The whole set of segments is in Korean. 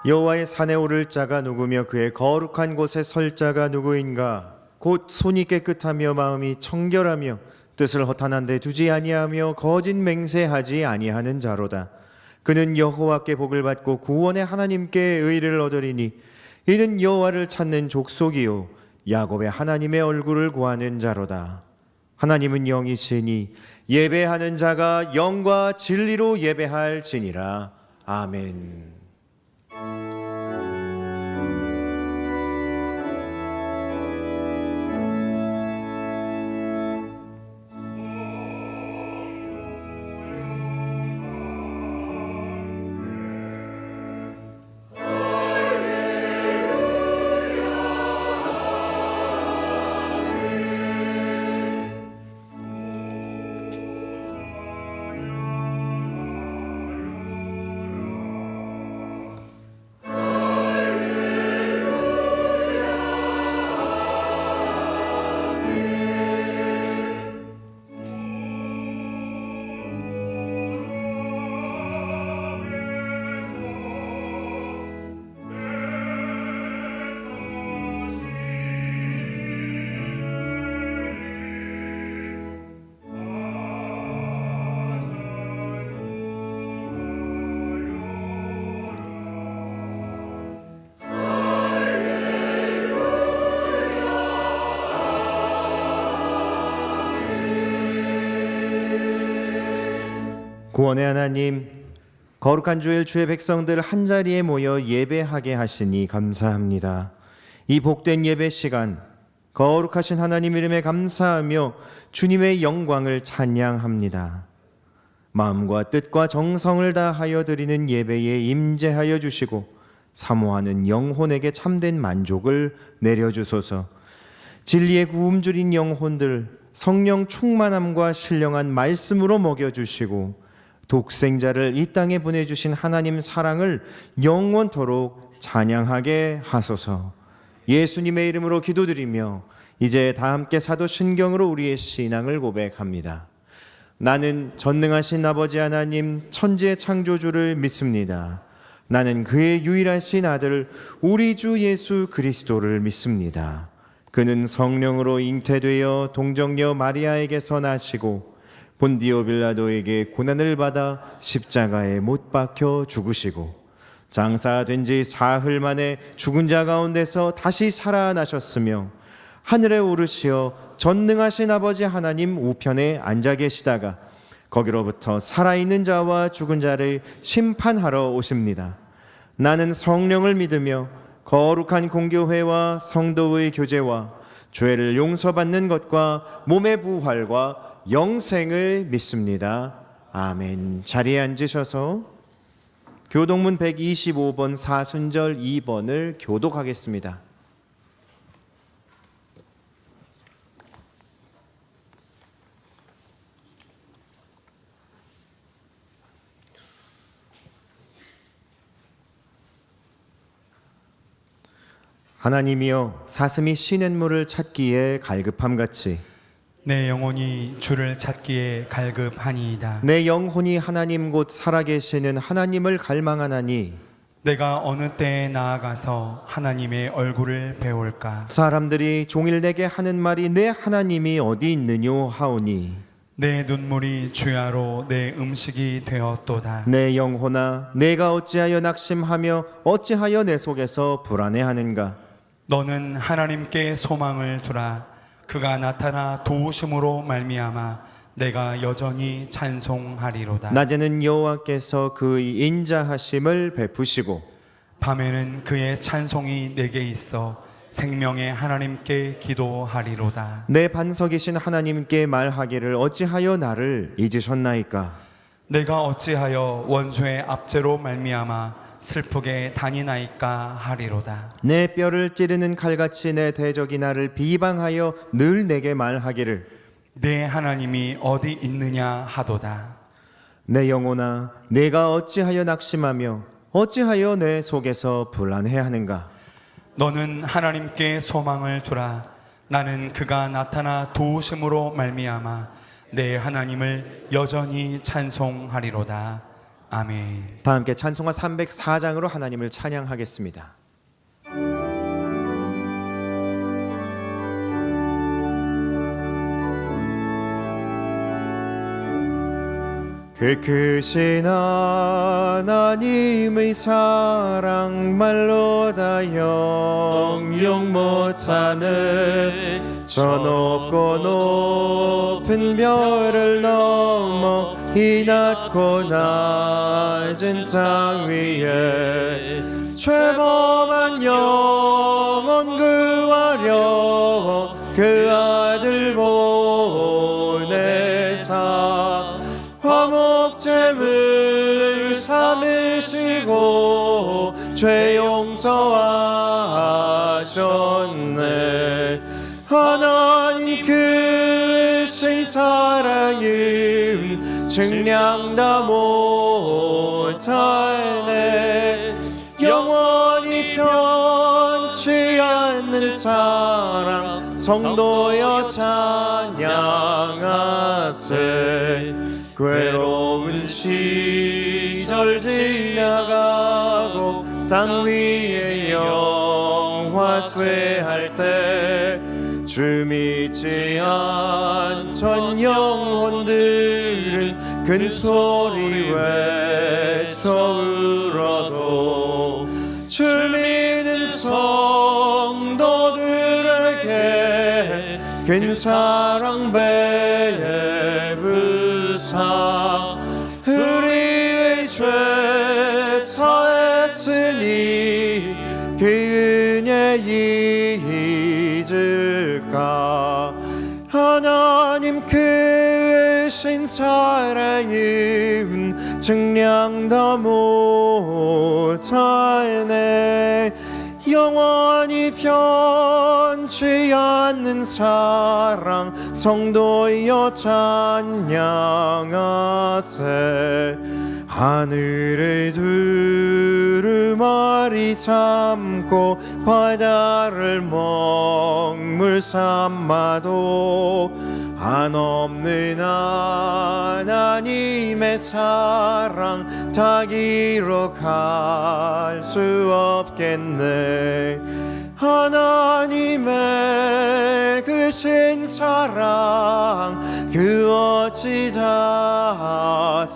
여호와의 산에 오를 자가 누구며 그의 거룩한 곳에 설 자가 누구인가? 곧 손이 깨끗하며 마음이 청결하며 뜻을 허탄한 데 두지 아니하며 거짓 맹세하지 아니하는 자로다. 그는 여호와께 복을 받고 구원의 하나님께 의를 얻으리니 이는 여호와를 찾는 족속이요 야곱의 하나님의 얼굴을 구하는 자로다. 하나님은 영이시니 예배하는 자가 영과 진리로 예배할지니라. 아멘. 구원의 하나님, 거룩한 주일 주의 백성들 한자리에 모여 예배하게 하시니 감사합니다. 이 복된 예배 시간 거룩하신 하나님 이름에 감사하며 주님의 영광을 찬양합니다. 마음과 뜻과 정성을 다하여 드리는 예배에 임재하여 주시고 사모하는 영혼에게 참된 만족을 내려주소서. 진리의 구음줄인 영혼들 성령 충만함과 신령한 말씀으로 먹여주시고 독생자를 이 땅에 보내주신 하나님 사랑을 영원토록 찬양하게 하소서. 예수님의 이름으로 기도드리며 이제 다 함께 사도신경으로 우리의 신앙을 고백합니다. 나는 전능하신 아버지 하나님 천지의 창조주를 믿습니다. 나는 그의 유일하신 아들 우리 주 예수 그리스도를 믿습니다. 그는 성령으로 잉태되어 동정녀 마리아에게서 나시고 본디오 빌라도에게 고난을 받아 십자가에 못 박혀 죽으시고 장사된 지 사흘 만에 죽은 자 가운데서 다시 살아나셨으며 하늘에 오르시어 전능하신 아버지 하나님 우편에 앉아 계시다가 거기로부터 살아있는 자와 죽은 자를 심판하러 오십니다. 나는 성령을 믿으며 거룩한 공교회와 성도의 교제와 죄를 용서받는 것과 몸의 부활과 영생을 믿습니다. 아멘. 자리에 앉으셔서 교동문 125번 사순절 2번을 교독하겠습니다. 하나님이여 사슴이 시냇물을 찾기에 갈급함같이 내 영혼이 주를 찾기에 갈급하니이다. 내 영혼이 하나님 곧 살아계시는 하나님을 갈망하나니 내가 어느 때에 나아가서 하나님의 얼굴을 배울까? 사람들이 종일 내게 하는 말이 내 하나님이 어디 있느뇨 하오니 내 눈물이 주야로 내 음식이 되었도다. 내 영혼아 내가 어찌하여 낙심하며 어찌하여 내 속에서 불안해하는가? 너는 하나님께 소망을 두라. 그가 나타나 도우심으로 말미암아 내가 여전히 찬송하리로다. 낮에는 여호와께서 그의 인자하심을 베푸시고 밤에는 그의 찬송이 내게 있어 생명의 하나님께 기도하리로다. 내 반석이신 하나님께 말하기를 어찌하여 나를 잊으셨나이까? 내가 어찌하여 원수의 압제로 말미암아 슬프게 다니나이까 하리로다. 내 뼈를 찌르는 칼같이 내 대적이 나를 비방하여 늘 내게 말하기를 내 하나님이 어디 있느냐 하도다. 내 영혼아 내가 어찌하여 낙심하며 어찌하여 내 속에서 불안해하는가? 너는 하나님께 소망을 두라. 나는 그가 나타나 도우심으로 말미암아 내 하나님을 여전히 찬송하리로다. 아멘. 다 함께 찬송가 304장으로 하나님을 찬양하겠습니다. 그 크신 하나님의 사랑 말로 다 영영 못하는 저 높고 높은 별을 넘어 이 낮고 낮은 땅 위에 죄범한 영혼 구하려 그 아들 보내사 화목제물 삼으시고 죄 용서하셨네. 하나님 크신 사랑은 증량 다 못하네. 영원히 변치 않는 사랑 성도여 찬양하세. 괴로운 시절 지나가고 땅 위에 영화 쇠할 때 주 믿지 않던 영혼들은 큰 소리 외쳐 울어도 주 믿는 성도들에게 큰 사랑 베푸사 우리의 죄 사했으니 그 은혜 잊을까. 하나님 크신 사랑은 증량 다 못하네. 영원히 변치 않는 사랑 성도여 찬양하세. 하늘의 두루마리 삼고 바다를 먹물 삼아도 한없는 하나님의 사랑 다 기록할 수 없겠네. 하나님의 크신 사랑 그 어찌 닿았을까.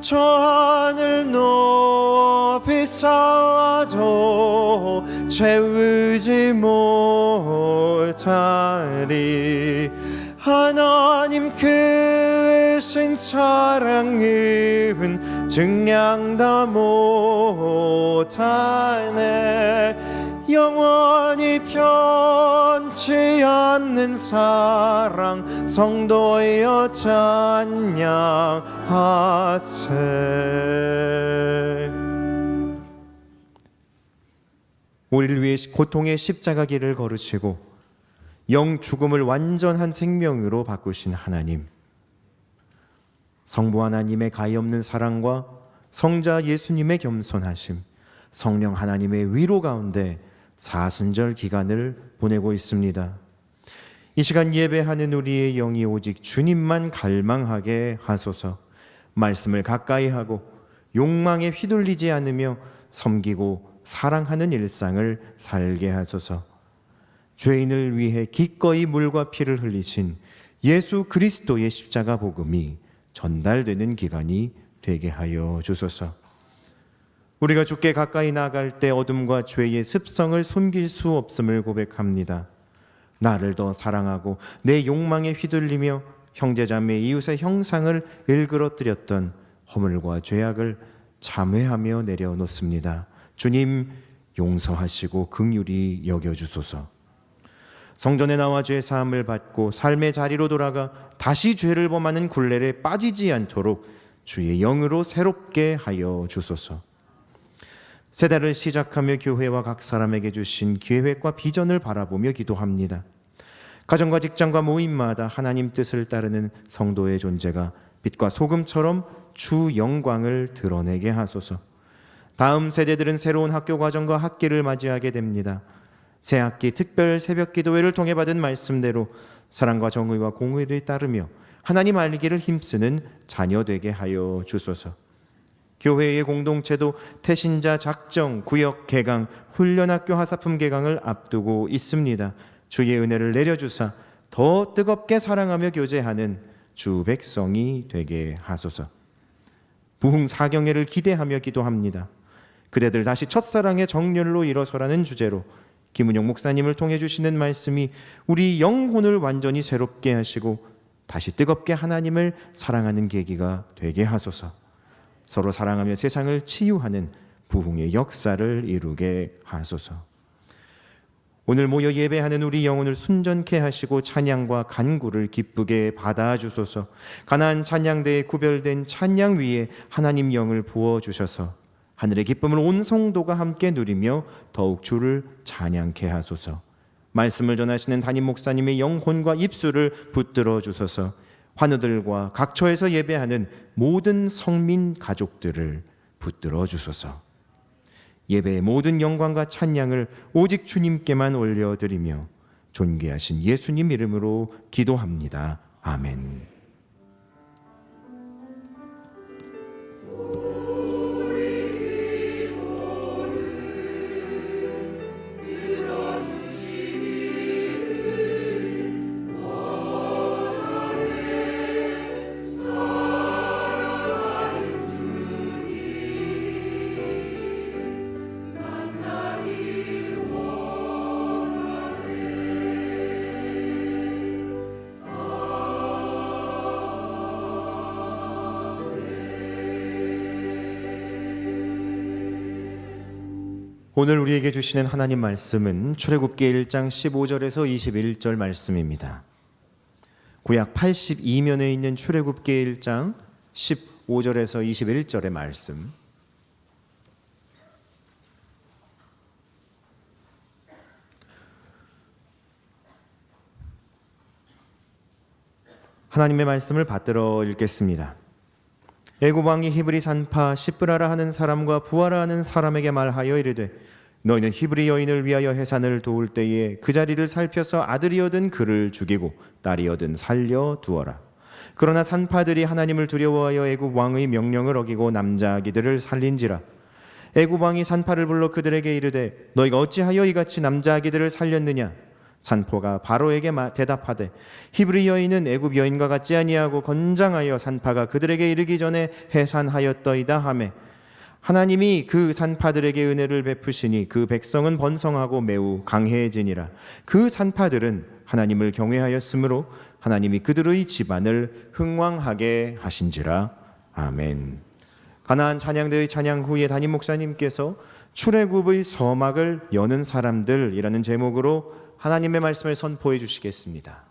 저 하늘 높이 쌓아도 채우지 못하리. 하나님 크신 사랑은 증량 다 못하네. 영원히 변치 않는 사랑 성도여 찬양하세. 우리를 위해 고통의 십자가 길을 걸으시고 영 죽음을 완전한 생명으로 바꾸신 하나님, 성부 하나님의 가히 없는 사랑과 성자 예수님의 겸손하심, 성령 하나님의 위로 가운데 사순절 기간을 보내고 있습니다. 이 시간 예배하는 우리의 영이 오직 주님만 갈망하게 하소서. 말씀을 가까이 하고 욕망에 휘둘리지 않으며 섬기고 사랑하는 일상을 살게 하소서. 죄인을 위해 기꺼이 물과 피를 흘리신 예수 그리스도의 십자가 복음이 전달되는 기간이 되게 하여 주소서. 우리가 주께 가까이 나갈 때 어둠과 죄의 습성을 숨길 수 없음을 고백합니다. 나를 더 사랑하고 내 욕망에 휘둘리며 형제자매 이웃의 형상을 일그러뜨렸던 허물과 죄악을 참회하며 내려놓습니다. 주님 용서하시고 긍휼히 여겨주소서. 성전에 나와 죄 사함을 받고 삶의 자리로 돌아가 다시 죄를 범하는 굴레에 빠지지 않도록 주의 영으로 새롭게 하여 주소서. 새달을 시작하며 교회와 각 사람에게 주신 계획과 비전을 바라보며 기도합니다. 가정과 직장과 모임마다 하나님 뜻을 따르는 성도의 존재가 빛과 소금처럼 주 영광을 드러내게 하소서. 다음 세대들은 새로운 학교 과정과 학기를 맞이하게 됩니다. 새학기 특별 새벽 기도회를 통해 받은 말씀대로 사랑과 정의와 공의를 따르며 하나님 알기를 힘쓰는 자녀 되게 하여 주소서. 교회의 공동체도 태신자 작정, 구역 개강, 훈련학교 하사품 개강을 앞두고 있습니다. 주의 은혜를 내려주사 더 뜨겁게 사랑하며 교제하는 주 백성이 되게 하소서. 부흥 사경회를 기대하며 기도합니다. 그대들 다시 첫사랑의 정렬로 일어서라는 주제로 김은영 목사님을 통해 주시는 말씀이 우리 영혼을 완전히 새롭게 하시고 다시 뜨겁게 하나님을 사랑하는 계기가 되게 하소서. 서로 사랑하며 세상을 치유하는 부흥의 역사를 이루게 하소서. 오늘 모여 예배하는 우리 영혼을 순전케 하시고 찬양과 간구를 기쁘게 받아주소서. 가나안 찬양대에 구별된 찬양 위에 하나님 영을 부어주셔서 하늘의 기쁨을 온 성도가 함께 누리며 더욱 주를 찬양케 하소서. 말씀을 전하시는 담임 목사님의 영혼과 입술을 붙들어 주소서. 환우들과 각처에서 예배하는 모든 성민 가족들을 붙들어 주소서. 예배의 모든 영광과 찬양을 오직 주님께만 올려드리며 존귀하신 예수님 이름으로 기도합니다. 아멘. 오늘 우리에게 주시는 하나님 말씀은 출애굽기 1장 15절에서 21절 말씀입니다. 구약 82면에 있는 출애굽기 1장 15절에서 21절의 말씀. 하나님의 말씀을 받들어 읽겠습니다. 애굽 왕이 히브리 산파 시브라라 하는 사람과 부하라 하는 사람에게 말하여 이르되 너희는 히브리 여인을 위하여 해산을 도울 때에 그 자리를 살펴서 아들이어든 그를 죽이고 딸이어든 살려 두어라. 그러나 산파들이 하나님을 두려워하여 애굽 왕의 명령을 어기고 남자 아기들을 살린지라. 애굽 왕이 산파를 불러 그들에게 이르되 너희가 어찌하여 이같이 남자 아기들을 살렸느냐. 산포가 바로에게 대답하되 히브리 여인은 애굽 여인과 같지 아니하고 건장하여 산파가 그들에게 이르기 전에 해산하였더이다 하매 하나님이 그 산파들에게 은혜를 베푸시니 그 백성은 번성하고 매우 강해지니라. 그 산파들은 하나님을 경외하였으므로 하나님이 그들의 집안을 흥왕하게 하신지라. 아멘. 가나안 찬양대의 찬양 후에 담임 목사님께서 출애굽의 서막을 여는 사람들이라는 제목으로 하나님의 말씀을 선포해 주시겠습니다.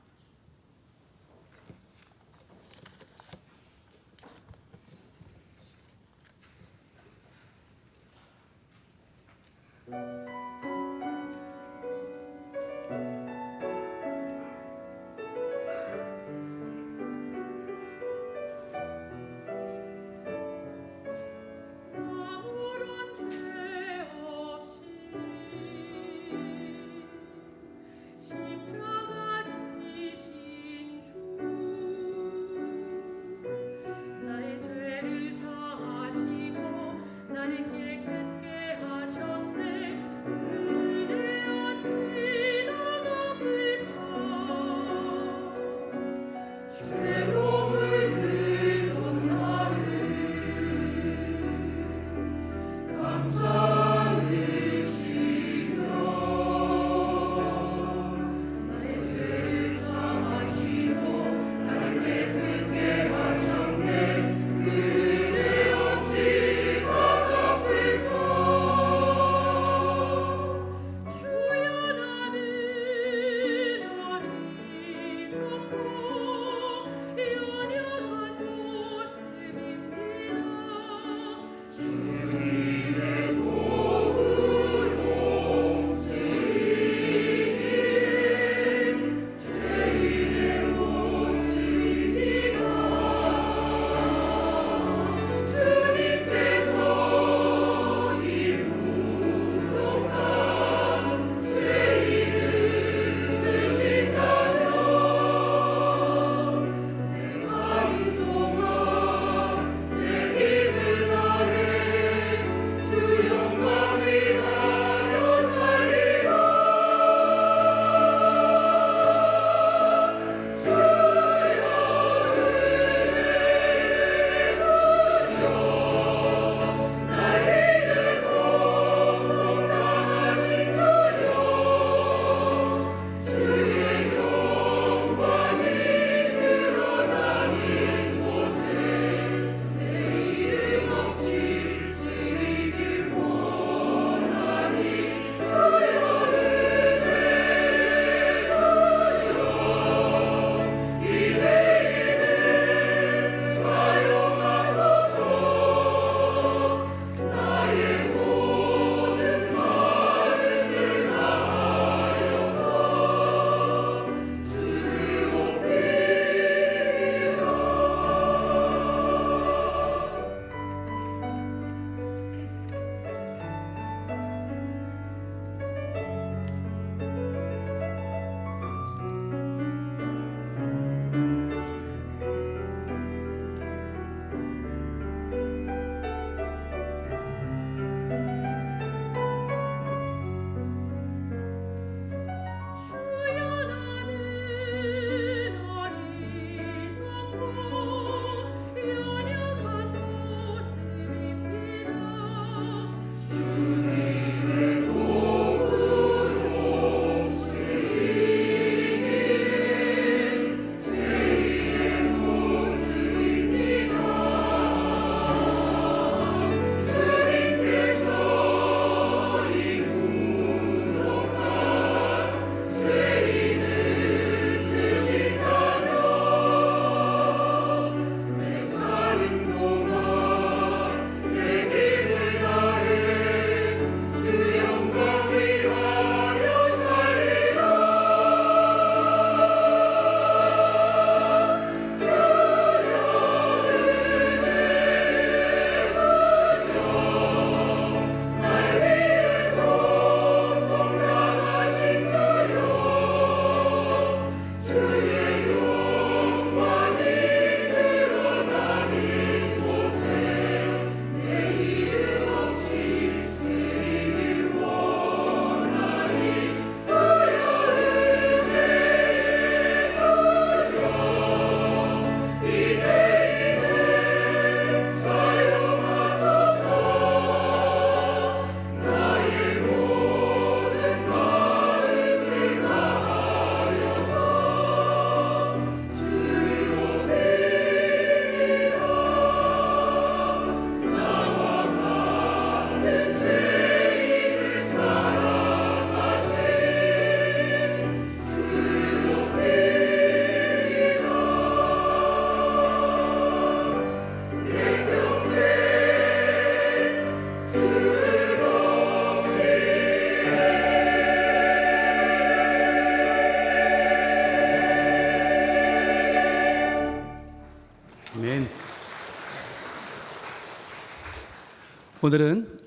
오늘은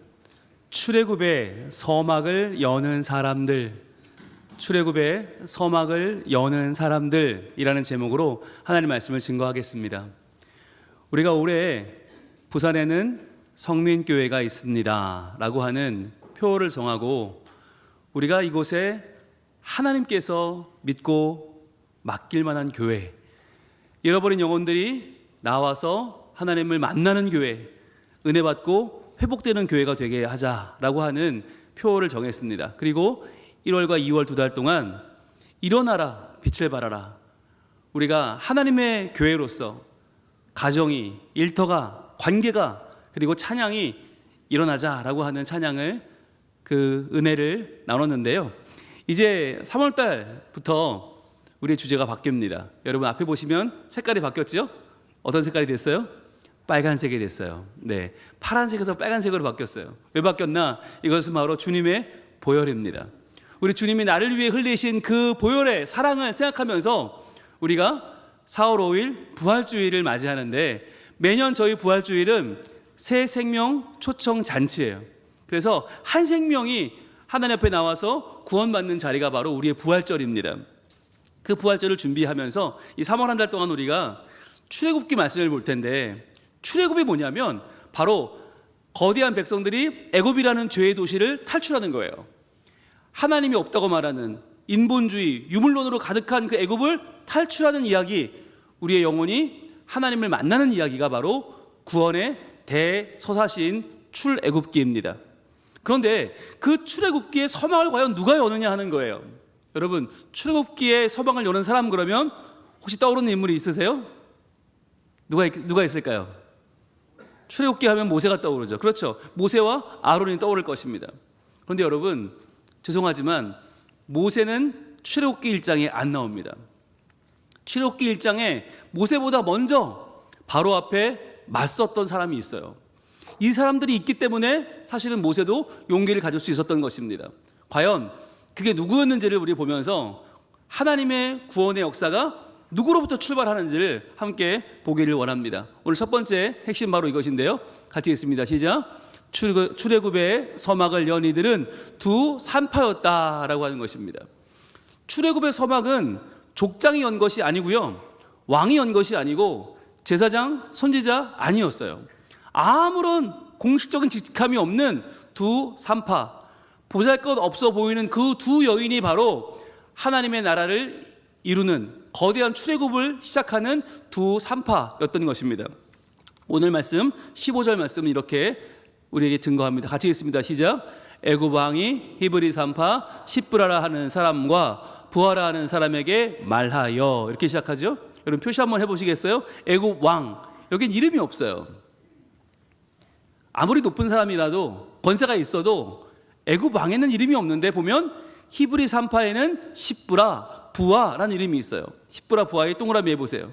출애굽의 서막을 여는 사람들, 출애굽의 서막을 여는 사람들이라는 제목으로 하나님의 말씀을 증거하겠습니다. 우리가 올해 부산에는 성민교회가 있습니다 라고 하는 표어를 정하고 우리가 이곳에 하나님께서 믿고 맡길 만한 교회, 잃어버린 영혼들이 나와서 하나님을 만나는 교회, 은혜 받고 회복되는 교회가 되게 하자라고 하는 표어를 정했습니다. 그리고 1월과 2월 2달 동안 일어나라 빛을 발하라, 우리가 하나님의 교회로서 가정이, 일터가, 관계가, 그리고 찬양이 일어나자라고 하는 찬양을, 그 은혜를 나눴는데요. 이제 3월 달부터 우리의 주제가 바뀝니다. 여러분 앞에 보시면 색깔이 바뀌었죠? 어떤 색깔이 됐어요? 빨간색이 됐어요. 네, 파란색에서 빨간색으로 바뀌었어요. 왜 바뀌었나? 이것은 바로 주님의 보혈입니다. 우리 주님이 나를 위해 흘리신 그 보혈의 사랑을 생각하면서 우리가 4월 5일 부활주일을 맞이하는데, 매년 저희 부활주일은 새 생명 초청 잔치예요. 그래서 한 생명이 하나님 앞에 나와서 구원받는 자리가 바로 우리의 부활절입니다. 그 부활절을 준비하면서 이 3월 한 달 동안 우리가 출애굽기 말씀을 볼 텐데, 출애굽이 뭐냐면 바로 거대한 백성들이 애굽이라는 죄의 도시를 탈출하는 거예요. 하나님이 없다고 말하는 인본주의, 유물론으로 가득한 그 애굽을 탈출하는 이야기, 우리의 영혼이 하나님을 만나는 이야기가 바로 구원의 대서사시인 출애굽기입니다. 그런데 그 출애굽기의 서막을 과연 누가 여느냐 하는 거예요. 여러분, 출애굽기의 서막을 여는 사람 그러면 혹시 떠오르는 인물이 있으세요? 누가 있을까요? 출애굽기 하면 모세가 떠오르죠. 그렇죠. 모세와 아론이 떠오를 것입니다. 그런데 여러분, 죄송하지만 모세는 출애굽기 1장에 안 나옵니다. 출애굽기 1장에 모세보다 먼저 바로 앞에 맞섰던 사람이 있어요. 이 사람들이 있기 때문에 사실은 모세도 용기를 가질 수 있었던 것입니다. 과연 그게 누구였는지를 우리 보면서 하나님의 구원의 역사가 누구로부터 출발하는지를 함께 보기를 원합니다. 오늘 첫 번째 핵심 바로 이것인데요. 같이 읽습니다. 시작. 출애굽의 서막을 연 이들은 두 산파였다라고 하는 것입니다. 출애굽의 서막은 족장이 연 것이 아니고요, 왕이 연 것이 아니고 제사장, 선지자 아니었어요. 아무런 공식적인 직함이 없는 두 산파, 보잘것 없어 보이는 그 두 여인이 바로 하나님의 나라를 이루는 거대한 출애굽을 시작하는 두 산파였던 것입니다. 오늘 말씀 15절 말씀은 이렇게 우리에게 증거합니다. 같이 읽습니다. 시작. 애굽 왕이 히브리 산파 십브라라 하는 사람과 부하라 하는 사람에게 말하여, 이렇게 시작하죠. 여러분 표시 한번 해보시겠어요? 애굽 왕, 여긴 이름이 없어요. 아무리 높은 사람이라도, 권세가 있어도 애굽 왕에는 이름이 없는데, 보면 히브리 산파에는 십브라, 부하라는 이름이 있어요. 십브라 부하의 동그라미 해보세요.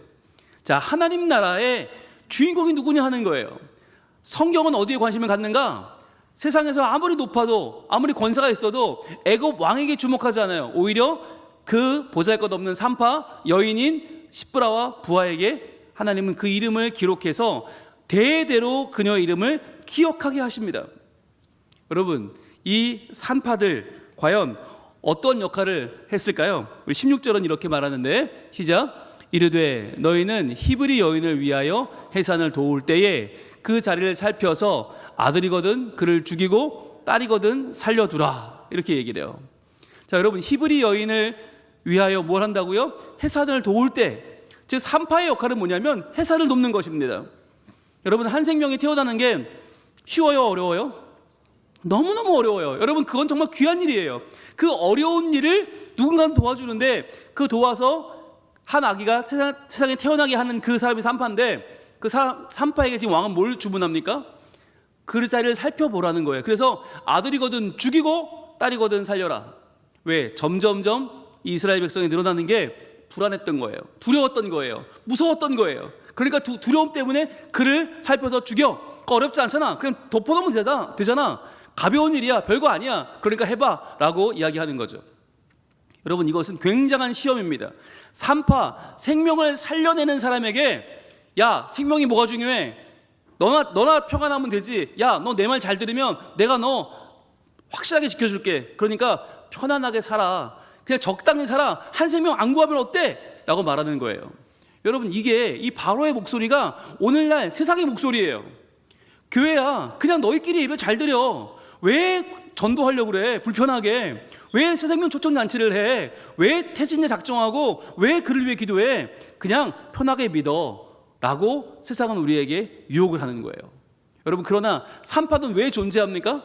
자, 하나님 나라의 주인공이 누구냐 하는 거예요. 성경은 어디에 관심을 갖는가? 세상에서 아무리 높아도, 아무리 권세가 있어도 애굽 왕에게 주목하지 않아요. 오히려 그 보잘것없는 산파 여인인 십브라와 부하에게 하나님은 그 이름을 기록해서 대대로 그녀의 이름을 기억하게 하십니다. 여러분, 이 산파들 과연 어떤 역할을 했을까요? 우리 16절은 이렇게 말하는데, 시작. 이르되 너희는 히브리 여인을 위하여 해산을 도울 때에 그 자리를 살펴서 아들이거든 그를 죽이고 딸이거든 살려두라, 이렇게 얘기를 해요. 자, 여러분, 히브리 여인을 위하여 뭘 한다고요? 해산을 도울 때, 즉 산파의 역할은 뭐냐면 해산을 돕는 것입니다. 여러분, 한 생명이 태어나는 게 쉬워요, 어려워요? 너무너무 어려워요. 여러분, 그건 정말 귀한 일이에요. 그 어려운 일을 누군가는 도와주는데, 그 도와서 한 아기가 세상에 태어나게 하는 그 사람이 산파인데, 그 산파에게 지금 왕은 뭘 주문합니까? 그 자리를 살펴보라는 거예요. 그래서 아들이거든 죽이고 딸이거든 살려라. 왜? 점점점 이스라엘 백성이 늘어나는 게 불안했던 거예요. 두려웠던 거예요. 무서웠던 거예요. 그러니까 두려움 때문에 그를 살펴서 죽여. 어렵지 않잖아. 그냥 덮어놓으면 되잖아. 가벼운 일이야. 별거 아니야. 그러니까 해봐 라고 이야기하는 거죠. 여러분, 이것은 굉장한 시험입니다. 산파, 생명을 살려내는 사람에게 야, 생명이 뭐가 중요해? 너나 평안하면 되지. 야, 너 내 말 잘 들으면 내가 너 확실하게 지켜줄게. 그러니까 편안하게 살아. 그냥 적당히 살아. 한 생명 안 구하면 어때? 라고 말하는 거예요. 여러분, 이게 이 바로의 목소리가 오늘날 세상의 목소리예요. 교회야, 그냥 너희끼리 예배 잘 드려. 왜 전도하려고 그래? 불편하게. 왜 새생명 초청잔치를 해? 왜 태진제 작정하고 왜 그를 위해 기도해? 그냥 편하게 믿어 라고 세상은 우리에게 유혹을 하는 거예요. 여러분, 그러나 산파는 왜 존재합니까?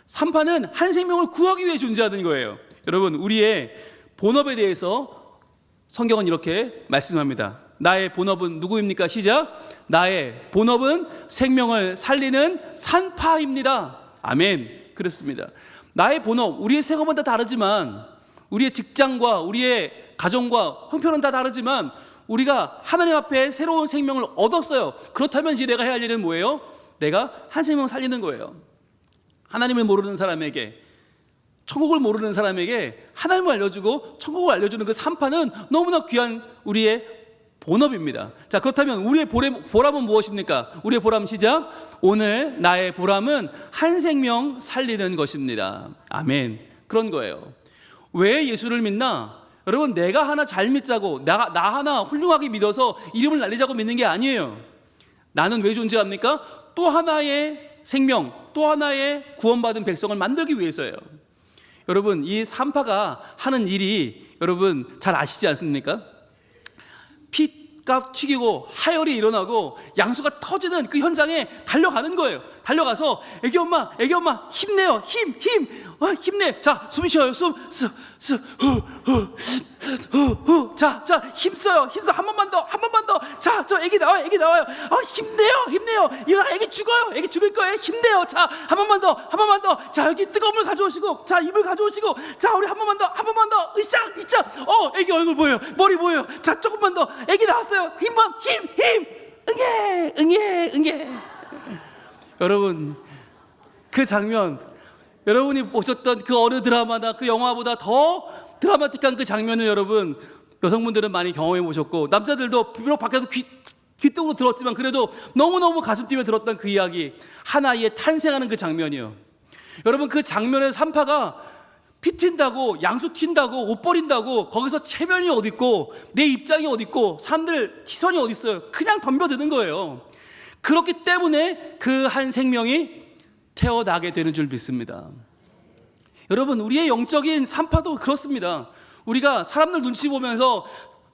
산파는 한 생명을 구하기 위해 존재하는 거예요. 여러분, 우리의 본업에 대해서 성경은 이렇게 말씀합니다. 나의 본업은 누구입니까? 시작. 나의 본업은 생명을 살리는 산파입니다. 아멘. 그렇습니다. 나의 본업, 우리의 생업은 다 다르지만, 우리의 직장과 우리의 가정과 형편은 다 다르지만, 우리가 하나님 앞에 새로운 생명을 얻었어요. 그렇다면 이제 내가 해야 할 일은 뭐예요? 내가 한 생명을 살리는 거예요. 하나님을 모르는 사람에게, 천국을 모르는 사람에게 하나님을 알려주고 천국을 알려주는 그 산파는 너무나 귀한 우리의 본업입니다. 자, 그렇다면 우리의 보람은 무엇입니까? 우리의 보람 시작. 오늘 나의 보람은 한 생명 살리는 것입니다. 아멘. 그런 거예요. 왜 예수를 믿나? 여러분, 내가 하나 잘 믿자고, 나 하나 훌륭하게 믿어서 이름을 날리자고 믿는 게 아니에요. 나는 왜 존재합니까? 또 하나의 생명, 또 하나의 구원받은 백성을 만들기 위해서예요. 여러분, 이 산파가 하는 일이 여러분 잘 아시지 않습니까? 피가 튀기고 하열이 일어나고 양수가 터지는 그 현장에 달려가는 거예요. 달려가서 애기 엄마 힘내요. 힘 힘내. 자, 숨 쉬어요. 자, 힘써요. 한 번만 더. 자, 저 애기 나와요. 힘내요. 이러다 애기 죽어요. 애기 죽을 거예요. 힘내요. 자, 한 번만 더. 자, 여기 뜨거운 물 가져오시고, 자, 이불 가져오시고, 자, 우리 한 번만 더. 으쌰. 애기 얼굴 보여요. 머리 보여요. 자, 조금만 더. 애기 나왔어요. 힘. 응애. 여러분, 그 장면, 여러분이 보셨던 그 어느 드라마나 그 영화보다 더 드라마틱한 그 장면을 여러분, 여성분들은 많이 경험해 보셨고, 남자들도 비록 밖에서 귀뚱으로 들었지만 그래도 너무너무 가슴 뛰며 들었던 그 이야기, 한 아이의 탄생하는 그 장면이요. 여러분, 그 장면에 산파가 피 튄다고, 양수 튄다고, 옷 버린다고, 거기서 체면이 어딨고 내 입장이 어딨고 사람들 시선이 어딨어요. 그냥 덤벼드는 거예요. 그렇기 때문에 그 한 생명이 태어나게 되는 줄 믿습니다. 여러분, 우리의 영적인 산파도 그렇습니다. 우리가 사람들 눈치 보면서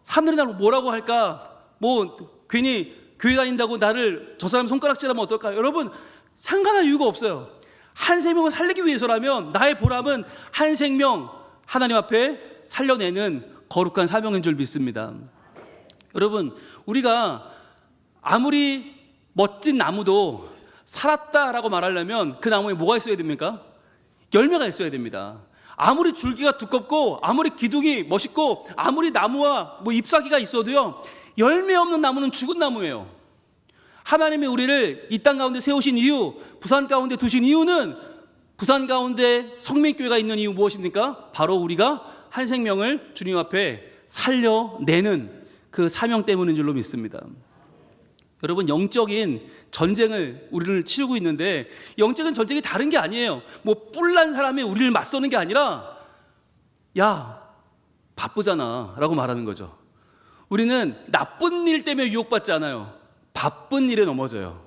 사람들이 나를 뭐라고 할까, 괜히 교회 다닌다고 나를 저 사람 손가락질하면 어떨까. 여러분, 상관할 이유가 없어요. 한 생명을 살리기 위해서라면 나의 보람은 한 생명 하나님 앞에 살려내는 거룩한 사명인 줄 믿습니다. 여러분, 우리가 아무리 멋진 나무도 살았다라고 말하려면 그 나무에 뭐가 있어야 됩니까? 열매가 있어야 됩니다. 아무리 줄기가 두껍고 아무리 기둥이 멋있고 아무리 나무와 잎사귀가 있어도요, 열매 없는 나무는 죽은 나무예요. 하나님이 우리를 이 땅 가운데 세우신 이유, 부산 가운데 두신 이유는, 부산 가운데 성민교회가 있는 이유 무엇입니까? 바로 우리가 한 생명을 주님 앞에 살려내는 그 사명 때문인 줄로 믿습니다. 여러분, 영적인 전쟁을 우리를 치르고 있는데, 영적인 전쟁이 다른 게 아니에요. 뿔난 사람이 우리를 맞서는 게 아니라, 야, 바쁘잖아 라고 말하는 거죠. 우리는 나쁜 일 때문에 유혹받지 않아요. 바쁜 일에 넘어져요.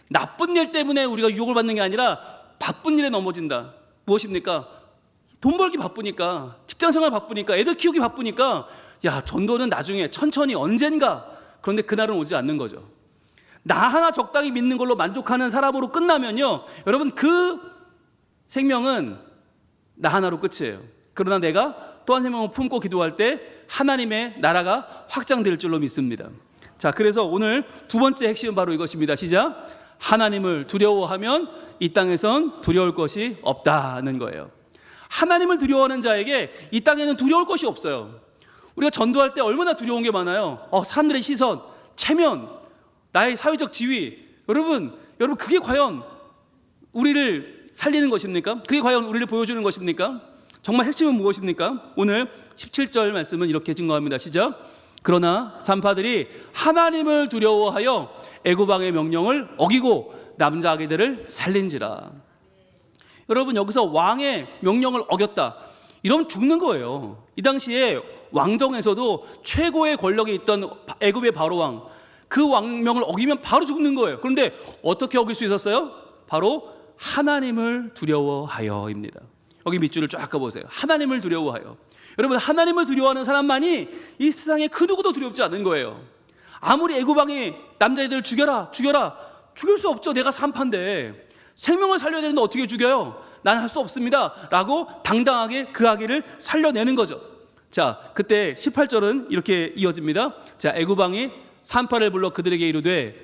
나쁜 일 때문에 우리가 유혹을 받는 게 아니라 바쁜 일에 넘어진다. 무엇입니까? 돈 벌기 바쁘니까, 직장생활 바쁘니까, 애들 키우기 바쁘니까, 야, 전도는 나중에 천천히 언젠가. 그런데 그날은 오지 않는 거죠. 나 하나 적당히 믿는 걸로 만족하는 사람으로 끝나면요, 여러분, 그 생명은 나 하나로 끝이에요. 그러나 내가 또 한 생명을 품고 기도할 때 하나님의 나라가 확장될 줄로 믿습니다. 자, 그래서 오늘 두 번째 핵심은 바로 이것입니다. 시작. 하나님을 두려워하면 이 땅에선 두려울 것이 없다는 거예요. 하나님을 두려워하는 자에게 이 땅에는 두려울 것이 없어요. 우리가 전도할 때 얼마나 두려운 게 많아요. 사람들의 시선, 체면, 나의 사회적 지위. 여러분, 그게 과연 우리를 살리는 것입니까? 그게 과연 우리를 보여주는 것입니까? 정말 핵심은 무엇입니까? 오늘 17절 말씀은 이렇게 증거합니다. 시작. 그러나 산파들이 하나님을 두려워하여 애굽 왕의 명령을 어기고 남자 아기들을 살린지라. 여러분, 여기서 왕의 명령을 어겼다, 이러면 죽는 거예요. 이 당시에 왕정에서도 최고의 권력이 있던 애굽의 바로 왕, 그 왕명을 어기면 바로 죽는 거예요. 그런데 어떻게 어길 수 있었어요? 바로 하나님을 두려워하여입니다. 여기 밑줄을 쫙 가보세요. 하나님을 두려워하여. 여러분, 하나님을 두려워하는 사람만이 이 세상에 그 누구도 두렵지 않은 거예요. 아무리 애굽 왕이 남자애들 죽여라 죽일 수 없죠. 내가 산파인데 생명을 살려야 되는데 어떻게 죽여요? 난 할 수 없습니다 라고 당당하게 그 아기를 살려내는 거죠. 자, 그때 18절은 이렇게 이어집니다. 자, 애굽 왕이 산파를 불러 그들에게 이르되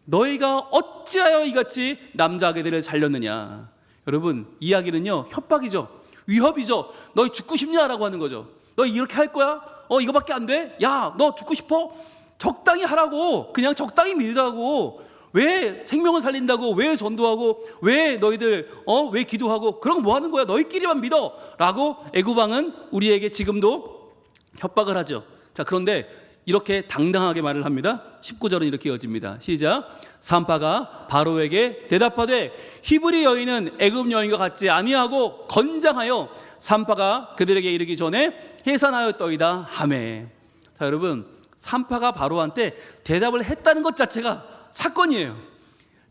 너희가 어찌하여 이같이 남자 아기들을 살렸느냐. 여러분, 이야기는요 협박이죠, 위협이죠. 너희 죽고 싶냐라고 하는 거죠. 너희 이렇게 할 거야? 이거밖에 안 돼? 야, 너 죽고 싶어? 적당히 하라고, 그냥 적당히 믿으라고. 왜 생명을 살린다고, 왜 전도하고, 왜 너희들 왜 기도하고, 그런 거 뭐 하는 거야? 너희끼리만 믿어 라고 애굽 왕은 우리에게 지금도 협박을 하죠. 자, 그런데 이렇게 당당하게 말을 합니다. 19절은 이렇게 이어집니다. 시작. 산파가 바로에게 대답하되 히브리 여인은 애굽 여인과 같지 아니하고 건장하여 산파가 그들에게 이르기 전에 해산하였더이다 하매. 자, 여러분, 산파가 바로한테 대답을 했다는 것 자체가 사건이에요.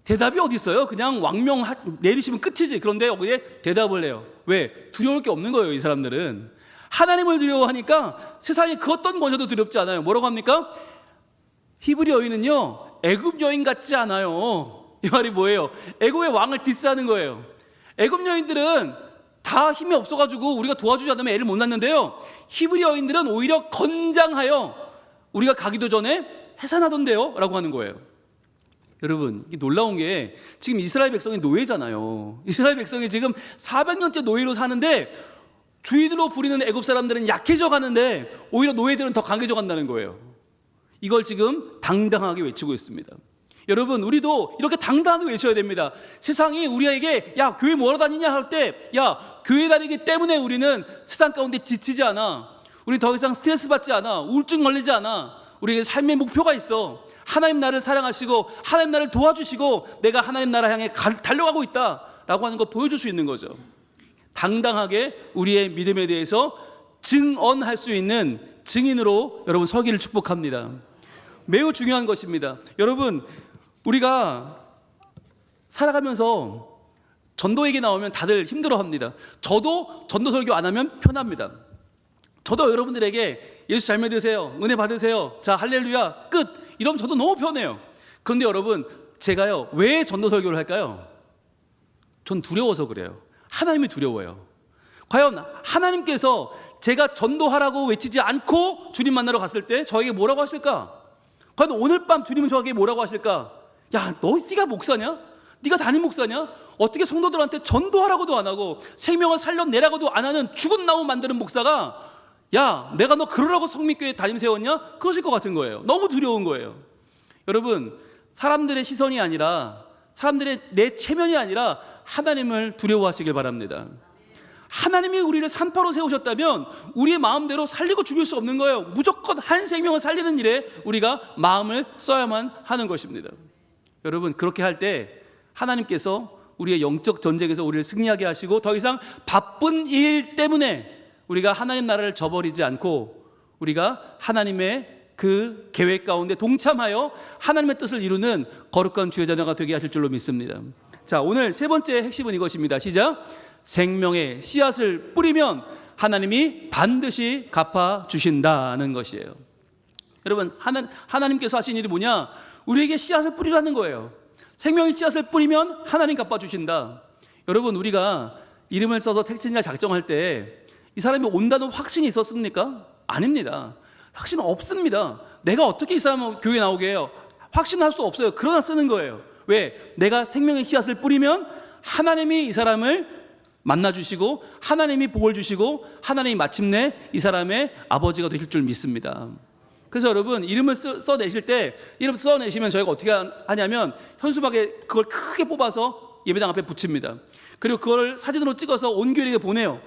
대답이 어디 있어요? 그냥 왕명 내리시면 끝이지. 그런데 여기에 대답을 해요. 왜? 두려울 게 없는 거예요. 이 사람들은 하나님을 두려워하니까 세상에 그 어떤 권세도 두렵지 않아요. 뭐라고 합니까? 히브리 여인은요 애굽 여인 같지 않아요. 이 말이 뭐예요? 애굽의 왕을 디스하는 거예요. 애굽 여인들은 다 힘이 없어가지고 우리가 도와주지 않으면 애를 못 낳는데요, 히브리 여인들은 오히려 건장하여 우리가 가기도 전에 해산하던데요 라고 하는 거예요. 여러분, 이게 놀라운 게 지금 이스라엘 백성이 노예잖아요. 이스라엘 백성이 지금 400년째 노예로 사는데 주인으로 부리는 애굽 사람들은 약해져 가는데 오히려 노예들은 더 강해져 간다는 거예요. 이걸 지금 당당하게 외치고 있습니다. 여러분, 우리도 이렇게 당당하게 외쳐야 됩니다. 세상이 우리에게 야, 교회 뭐하러 다니냐 할 때, 야, 교회 다니기 때문에 우리는 세상 가운데 지치지 않아, 우리 더 이상 스트레스 받지 않아, 우울증 걸리지 않아, 우리에게 삶의 목표가 있어, 하나님 나를 사랑하시고 하나님 나를 도와주시고 내가 하나님 나라 향해 달려가고 있다 라고 하는 거 보여줄 수 있는 거죠. 당당하게 우리의 믿음에 대해서 증언할 수 있는 증인으로 여러분 서기를 축복합니다. 매우 중요한 것입니다. 여러분, 우리가 살아가면서 전도 얘기 나오면 다들 힘들어합니다. 저도 전도 설교 안 하면 편합니다. 저도 여러분들에게 예수 잘 믿으세요, 은혜 받으세요, 자 할렐루야 끝 이러면 저도 너무 편해요. 그런데 여러분, 제가요 왜 전도 설교를 할까요? 전 두려워서 그래요. 하나님이 두려워요. 과연 하나님께서 제가 전도하라고 외치지 않고 주님 만나러 갔을 때 저에게 뭐라고 하실까? 과연 오늘 밤 주님은 저에게 뭐라고 하실까? 야, 네가 목사냐? 네가 담임 목사냐? 어떻게 성도들한테 전도하라고도 안 하고 생명을 살려내라고도 안 하는 죽은 나무 만드는 목사가 야, 내가 너 그러라고 성민교회 담임 세웠냐? 그러실 것 같은 거예요. 너무 두려운 거예요. 여러분, 사람들의 시선이 아니라, 사람들의 내 체면이 아니라 하나님을 두려워하시길 바랍니다. 하나님이 우리를 산파로 세우셨다면 우리의 마음대로 살리고 죽일 수 없는 거예요. 무조건 한 생명을 살리는 일에 우리가 마음을 써야만 하는 것입니다. 여러분, 그렇게 할 때 하나님께서 우리의 영적 전쟁에서 우리를 승리하게 하시고 더 이상 바쁜 일 때문에 우리가 하나님 나라를 저버리지 않고 우리가 하나님의 그 계획 가운데 동참하여 하나님의 뜻을 이루는 거룩한 주의 자녀가 되게 하실 줄로 믿습니다. 자, 오늘 세 번째 핵심은 이것입니다. 시작. 생명의 씨앗을 뿌리면 하나님이 반드시 갚아주신다는 것이에요. 여러분, 하나님께서 하신 일이 뭐냐? 우리에게 씨앗을 뿌리라는 거예요. 생명의 씨앗을 뿌리면 하나님 갚아주신다. 여러분, 우리가 이름을 써서 택진이나 작정할 때 이 사람이 온다는 확신이 있었습니까? 아닙니다. 확신 없습니다. 내가 어떻게 이 사람을 교회에 나오게 해요? 확신할 수 없어요. 그러나 쓰는 거예요. 왜? 내가 생명의 씨앗을 뿌리면 하나님이 이 사람을 만나주시고 하나님이 복을 주시고 하나님이 마침내 이 사람의 아버지가 되실 줄 믿습니다. 그래서 여러분, 이름을 써내실 때, 이름 써내시면 저희가 어떻게 하냐면 현수막에 그걸 크게 뽑아서 예배당 앞에 붙입니다. 그리고 그걸 사진으로 찍어서 온 교회에 보내요.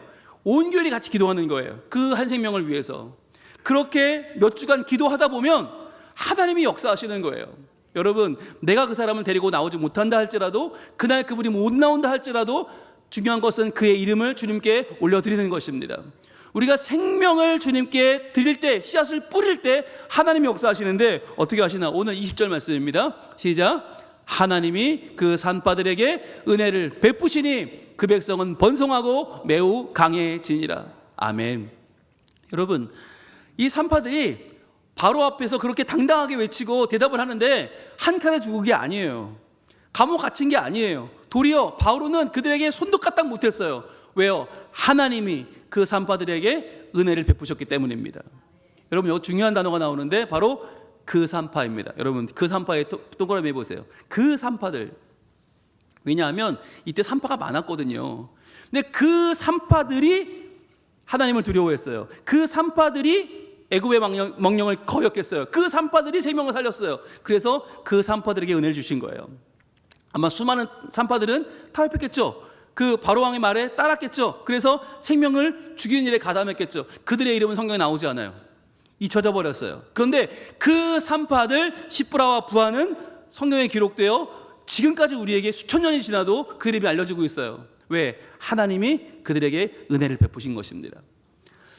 온 교회가 같이 기도하는 거예요. 그 한 생명을 위해서. 그렇게 몇 주간 기도하다 보면 하나님이 역사하시는 거예요. 여러분, 내가 그 사람을 데리고 나오지 못한다 할지라도, 그날 그분이 못 나온다 할지라도 중요한 것은 그의 이름을 주님께 올려드리는 것입니다. 우리가 생명을 주님께 드릴 때, 씨앗을 뿌릴 때 하나님이 역사하시는데 어떻게 하시나? 오늘 20절 말씀입니다. 시작. 하나님이 그 산파들에게 은혜를 베푸시니 그 백성은 번성하고 매우 강해지니라. 아멘. 여러분, 이 산파들이 바로 앞에서 그렇게 당당하게 외치고 대답을 하는데 한 칸에 죽은 게 아니에요. 감옥 갇힌 게 아니에요. 도리어 바울은 그들에게 손도 까딱 못했어요. 왜요? 하나님이 그 산파들에게 은혜를 베푸셨기 때문입니다. 여러분, 여기 중요한 단어가 나오는데 바로 그 산파입니다. 여러분, 그 산파에 동그라미 해보세요. 그 산파들. 왜냐하면 이때 산파가 많았거든요. 근데 그 산파들이 하나님을 두려워했어요. 그 산파들이 애굽의 명령을 거역했어요. 그 산파들이 생명을 살렸어요. 그래서 그 산파들에게 은혜를 주신 거예요. 아마 수많은 산파들은 타협했겠죠. 그 바로왕의 말에 따랐겠죠. 그래서 생명을 죽이는 일에 가담했겠죠. 그들의 이름은 성경에 나오지 않아요. 잊혀져 버렸어요. 그런데 그 산파들 시브라와 부하는 성경에 기록되어 지금까지 우리에게 수천 년이 지나도 그 이름이 알려지고 있어요. 왜? 하나님이 그들에게 은혜를 베푸신 것입니다.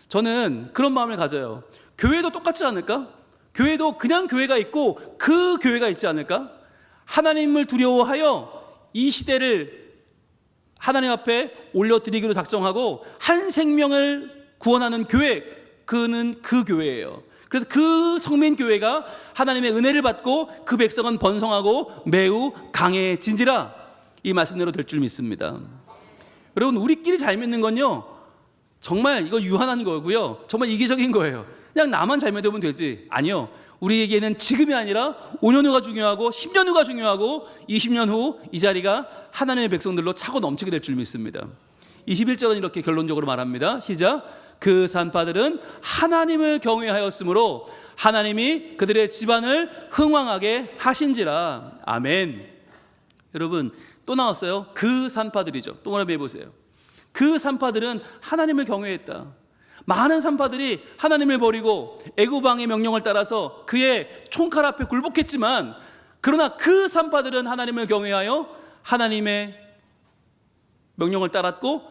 저는 그런 마음을 가져요. 교회도 똑같지 않을까? 교회도 그냥 교회가 있고 그 교회가 있지 않을까? 하나님을 두려워하여 이 시대를 하나님 앞에 올려드리기로 작정하고 한 생명을 구원하는 교회, 그는 그 교회예요. 그래서 그 성민교회가 하나님의 은혜를 받고 그 백성은 번성하고 매우 강해진지라, 이 말씀대로 될 줄 믿습니다. 여러분, 우리끼리 잘 믿는 건요, 정말 이거 유한한 거고요, 정말 이기적인 거예요. 그냥 나만 잘 믿으면 되지. 아니요, 우리에게는 지금이 아니라 5년 후가 중요하고 10년 후가 중요하고 20년 후 이 자리가 하나님의 백성들로 차고 넘치게 될 줄 믿습니다. 21절은 이렇게 결론적으로 말합니다. 시작. 그 산파들은 하나님을 경외하였으므로 하나님이 그들의 집안을 흥왕하게 하신지라. 아멘. 여러분, 또 나왔어요. 그 산파들이죠. 동그라미 해보세요. 그 산파들은 하나님을 경외했다. 많은 산파들이 하나님을 버리고 애굽 왕의 명령을 따라서 그의 총칼 앞에 굴복했지만, 그러나 그 산파들은 하나님을 경외하여 하나님의 명령을 따랐고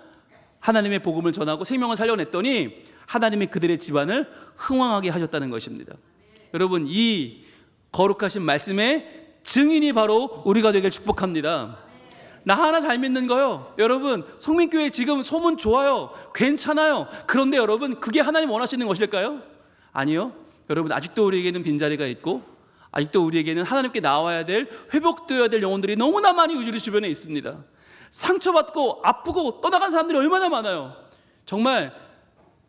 하나님의 복음을 전하고 생명을 살려냈더니 하나님이 그들의 집안을 흥왕하게 하셨다는 것입니다. 여러분, 이 거룩하신 말씀의 증인이 바로 우리가 되길 축복합니다. 나 하나 잘 믿는 거요, 여러분, 성민교회 지금 소문 좋아요, 괜찮아요. 그런데 여러분, 그게 하나님 원하시는 것일까요? 아니요. 여러분, 아직도 우리에게는 빈자리가 있고 아직도 우리에게는 하나님께 나와야 될, 회복되어야 될 영혼들이 너무나 많이 우리 주변에 있습니다. 상처받고 아프고 떠나간 사람들이 얼마나 많아요. 정말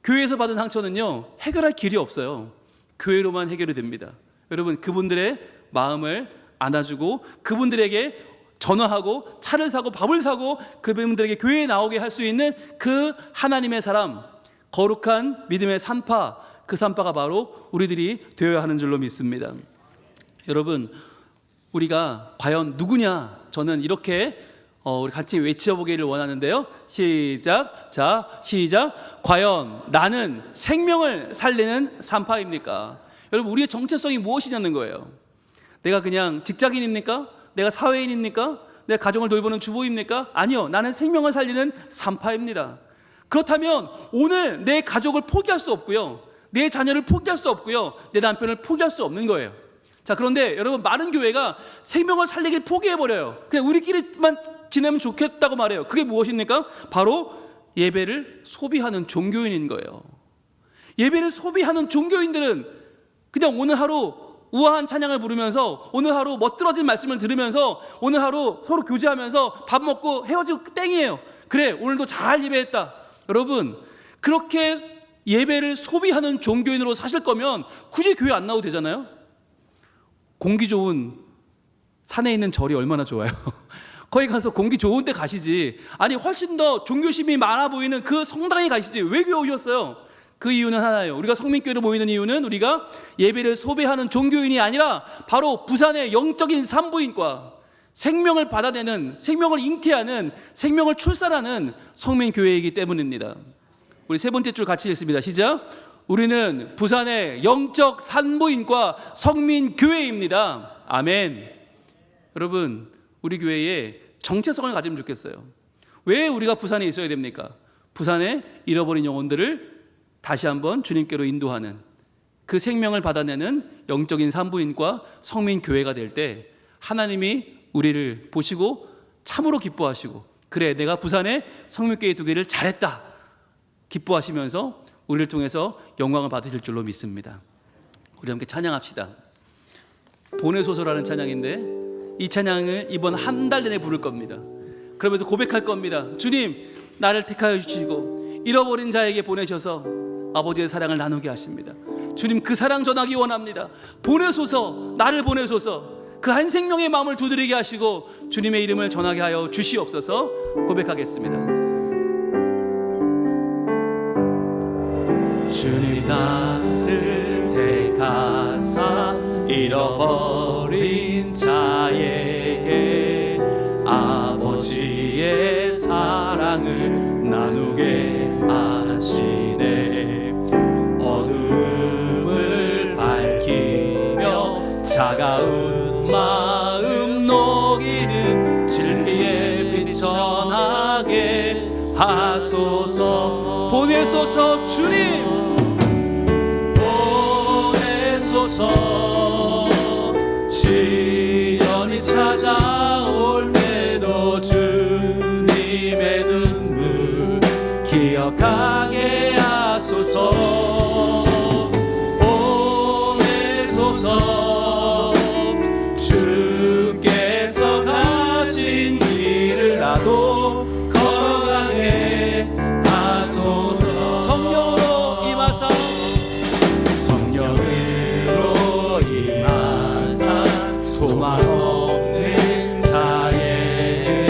교회에서 받은 상처는요, 해결할 길이 없어요. 교회로만 해결이 됩니다. 여러분, 그분들의 마음을 안아주고 그분들에게 전화하고 차를 사고 밥을 사고 그분들에게 교회에 나오게 할 수 있는 그 하나님의 사람, 거룩한 믿음의 산파, 그 산파가 바로 우리들이 되어야 하는 줄로 믿습니다. 여러분, 우리가 과연 누구냐? 저는 이렇게 우리 같이 외쳐보기를 원하는데요. 시작. 자, 시작. 과연 나는 생명을 살리는 산파입니까? 여러분, 우리의 정체성이 무엇이냐는 거예요. 내가 그냥 직장인입니까? 내가 사회인입니까? 내 가정을 돌보는 주부입니까? 아니요, 나는 생명을 살리는 산파입니다. 그렇다면 오늘 내 가족을 포기할 수 없고요, 내 자녀를 포기할 수 없고요, 내 남편을 포기할 수 없는 거예요. 자, 그런데 여러분, 많은 교회가 생명을 살리길 포기해버려요. 그냥 우리끼리만 지내면 좋겠다고 말해요. 그게 무엇입니까? 바로 예배를 소비하는 종교인인 거예요. 예배를 소비하는 종교인들은 그냥 오늘 하루 우아한 찬양을 부르면서, 오늘 하루 멋들어진 말씀을 들으면서, 오늘 하루 서로 교제하면서 밥 먹고 헤어지고 땡이에요. 그래, 오늘도 잘 예배했다. 여러분, 그렇게 예배를 소비하는 종교인으로 사실 거면 굳이 교회 안 나와도 되잖아요. 공기 좋은 산에 있는 절이 얼마나 좋아요. 거기 가서 공기 좋은 데 가시지. 아니, 훨씬 더 종교심이 많아 보이는 그 성당에 가시지. 왜 교회 오셨어요? 그 이유는 하나예요. 우리가 성민교회로 모이는 이유는 우리가 예배를 소비하는 종교인이 아니라 바로 부산의 영적인 산부인과, 생명을 받아내는, 생명을 잉태하는, 생명을 출산하는 성민교회이기 때문입니다. 우리 세 번째 줄 같이 읽습니다. 시작. 우리는 부산의 영적 산부인과 성민교회입니다. 아멘. 여러분, 우리 교회에 정체성을 가지면 좋겠어요. 왜 우리가 부산에 있어야 됩니까? 부산에 잃어버린 영혼들을 다시 한번 주님께로 인도하는, 그 생명을 받아내는 영적인 산부인과 성민교회가 될 때 하나님이 우리를 보시고 참으로 기뻐하시고, 그래 내가 부산에 성민교회 두기를 잘했다 기뻐하시면서 우리를 통해서 영광을 받으실 줄로 믿습니다. 우리 함께 찬양합시다. 보내소서라는 찬양인데 이 찬양을 이번 한 달 내내 부를 겁니다. 그러면서 고백할 겁니다. 주님, 나를 택하여 주시고 잃어버린 자에게 보내셔서 아버지의 사랑을 나누게 하십니다. 주님, 그 사랑 전하기 원합니다. 보내소서, 나를 보내소서. 그 한 생명의 마음을 두드리게 하시고 주님의 이름을 전하게 하여 주시옵소서. 고백하겠습니다. 주님, 나를 택하사 잃어버린 자에게 아버지의 사랑을 나누게 하시네. 어둠을 밝히며 차가운 마음 녹이는 진리의 빛 전하게 하소서. 보내소서. 주님, 보내소서. 시련이 찾아올 때도 주님의 눈물 기억하게 하소서. 보내소서. 주께서 가신 길을 나도 걸어가게 하소서. 성령으로 임하사, 성령으로 임하사 소망 없는 자에게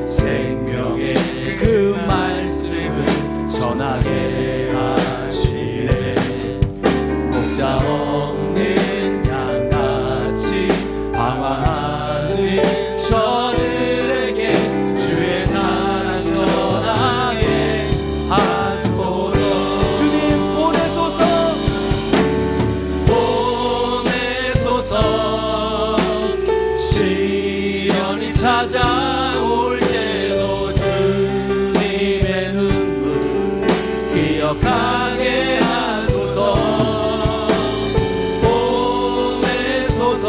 생명의 그 말씀을 전하게 하시네. 목자 없는 양같이 방황하는 저들에게 주의 사랑 전하게 하소서. 주님, 보내소서. 보내소서. 시련이 찾아올 때도 주님의 눈물 기억하게 하소서. 보내소서.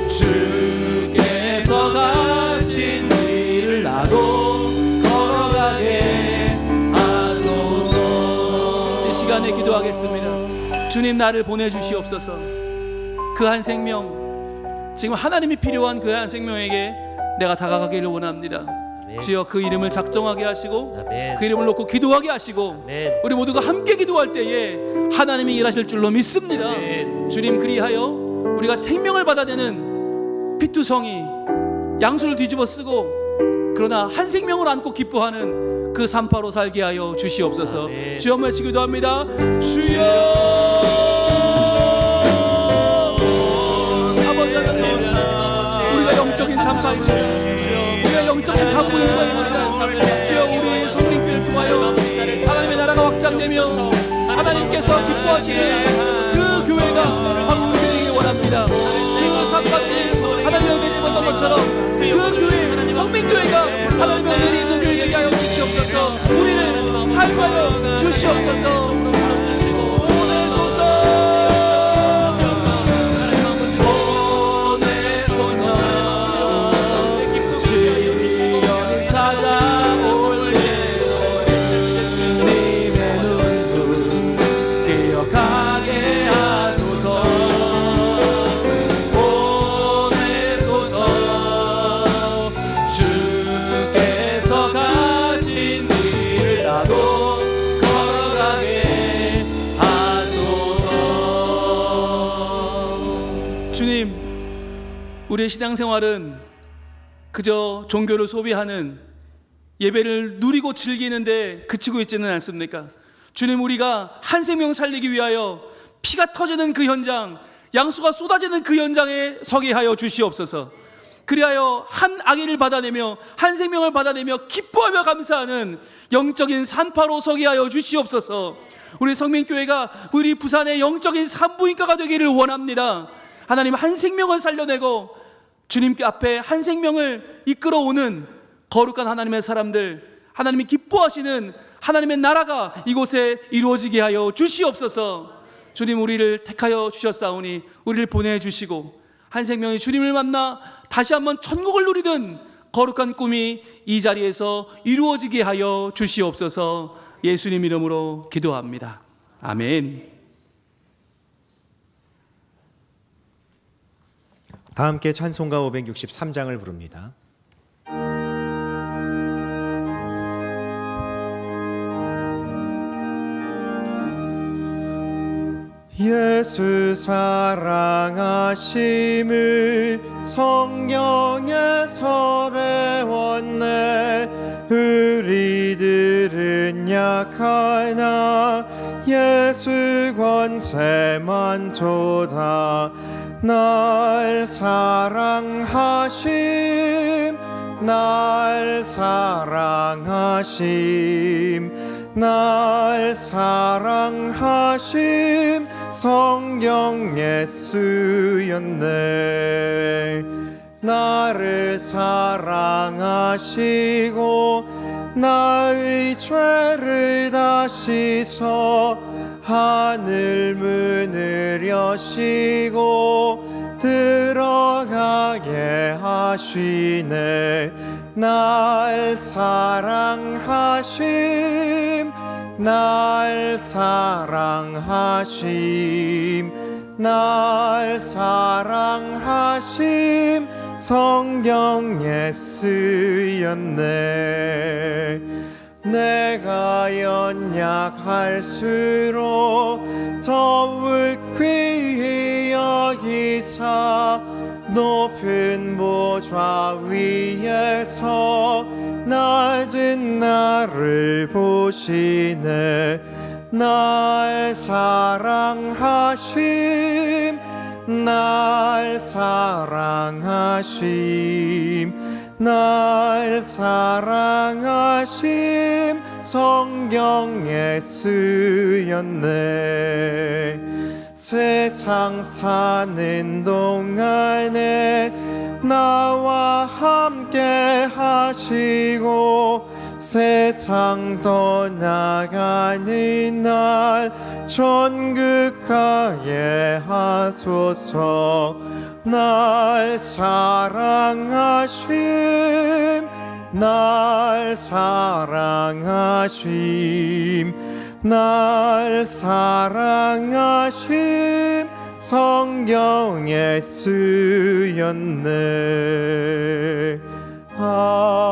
주께서 가신 길을 나도 걸어가게 하소서. 이 시간에 기도하겠습니다. 주님, 나를 보내주시옵소서. 그 한 생명, 지금 하나님이 필요한 그 한 생명에게 내가 다가가기를 원합니다. 주여, 그 이름을 작정하게 하시고 그 이름을 놓고 기도하게 하시고 우리 모두가 함께 기도할 때에 하나님이 일하실 줄로 믿습니다. 주님, 그리하여 우리가 생명을 받아내는 피투성이 양수를 뒤집어 쓰고 그러나 한 생명을 안고 기뻐하는 그 산파로 살게 하여 주시옵소서. 주여, 한번 기도합니다. 주여, 아버지 하나님, 우리가 영적인 산파입니다. 우리가 영적인 산부인과입니다. 주여, 우리 성민교회를 통하여 하나님의 나라가 확장되며 하나님께서 기뻐하시는 그 교회가 바로 우리 교회이기 원합니다. 그 산파들이 하나님의 은혜를 받은 것처럼 그 교회, 성민교회가 하나님의 은혜를 있는 교회 되게 하여 주시옵소서. 우리를 사용하여 주시옵소서. 주님, 우리의 신앙생활은 그저 종교를 소비하는 예배를 누리고 즐기는데 그치고 있지는 않습니까? 주님, 우리가 한 생명 살리기 위하여 피가 터지는 그 현장, 양수가 쏟아지는 그 현장에 서게 하여 주시옵소서. 그리하여 한 아기를 받아내며 한 생명을 받아내며 기뻐하며 감사하는 영적인 산파로 서게 하여 주시옵소서. 우리 성민교회가 우리 부산의 영적인 산부인과가 되기를 원합니다. 하나님 한 생명을 살려내고 주님께 앞에 한 생명을 이끌어오는 거룩한 하나님의 사람들, 하나님이 기뻐하시는 하나님의 나라가 이곳에 이루어지게 하여 주시옵소서. 주님, 우리를 택하여 주셨사오니 우리를 보내주시고 한 생명이 주님을 만나 다시 한번 천국을 누리는 거룩한 꿈이 이 자리에서 이루어지게 하여 주시옵소서. 예수님 이름으로 기도합니다. 아멘. 다 함께 찬송가 563장을 부릅니다. 예수 사랑하심을 성경에서 배웠네. 우리들은 약하나 예수 권세만 도다. 날 사랑하심, 날 사랑하심, 날 사랑하심, 성경 예수였네. 나를 사랑하시고 나의 죄를 다 씻어 하늘 문을 여시고 들어가게 하시네. 날 사랑하심, 날 사랑하심, 날 사랑하심, 성경 예수였네. 내가 연약할수록 더욱 귀히 여기사 높은 보좌 위에서 낮은 나를 보시네. 날 사랑하심, 날 사랑하심, 날 사랑하심, 성경 예수였네. 세상 사는 동안에 나와 함께 하시고 세상 떠나가는 날 천국 가게 하소서. 날 사랑하심, 날 사랑하심, 날 사랑하심, 성경 예수였네. 아멘.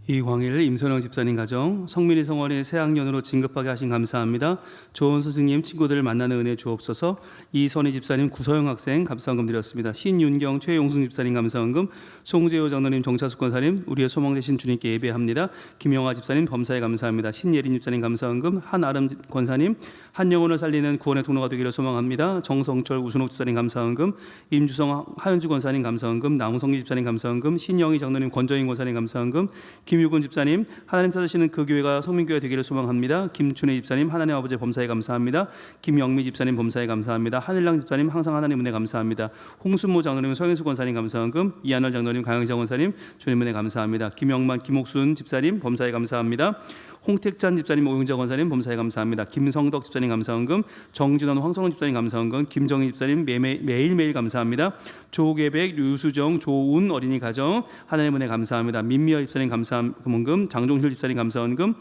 이광일, 임선영 집사님 가정, 성민이 성원이 새학년으로 진급하게 하신 감사합니다. 좋은 스승님, 친구들을 만나는 은혜 주옵소서. 이선희 집사님, 구서영 학생 감사헌금 드렸습니다. 신윤경, 최용순 집사님 감사헌금, 송재호 장로님, 정차숙 권사님, 우리의 소망 되신 주님께 예배합니다. 김영아 집사님 범사에 감사합니다. 신예린 집사님 감사헌금, 한아름 권사님, 한 영혼을 살리는 구원의 통로가 되기를 소망합니다. 정성철, 우순옥 집사님 감사헌금, 임주성, 하현주 권사님 감사헌금, 남성기 집사님 감사헌금, 신영희 장로님, 권정인 권사님 감사헌금, 김유근 집사님, 하나님 찾으시는 그 교회가 성민교회 되기를 소망합니다. 김춘혜 집사님, 하나님 아버지 범사에 감사합니다. 김영미 집사님 범사에 감사합니다. 하늘랑 집사님, 항상 하나님 은혜 감사합니다. 홍순모 장로님, 서현수 권사님 감사헌금, 이하늘 장로님, 강영장 권사님, 주님 은혜 감사합니다. 김영만, 김옥순 집사님 범사에 감사합니다. 홍택찬 집사님, 오영자 권사님 범사에 감사합니다. 김성덕 집사님 감사헌금, 정진원, 황성원 집사님 감사헌금, 김정희 집사님 매일매일 감사합니다. 조계백, 류수정, 조운 어린이 가정 하나님 은혜 감사합니다. 민미아 집사님 감사헌금, 장종실 집사님 감사헌금,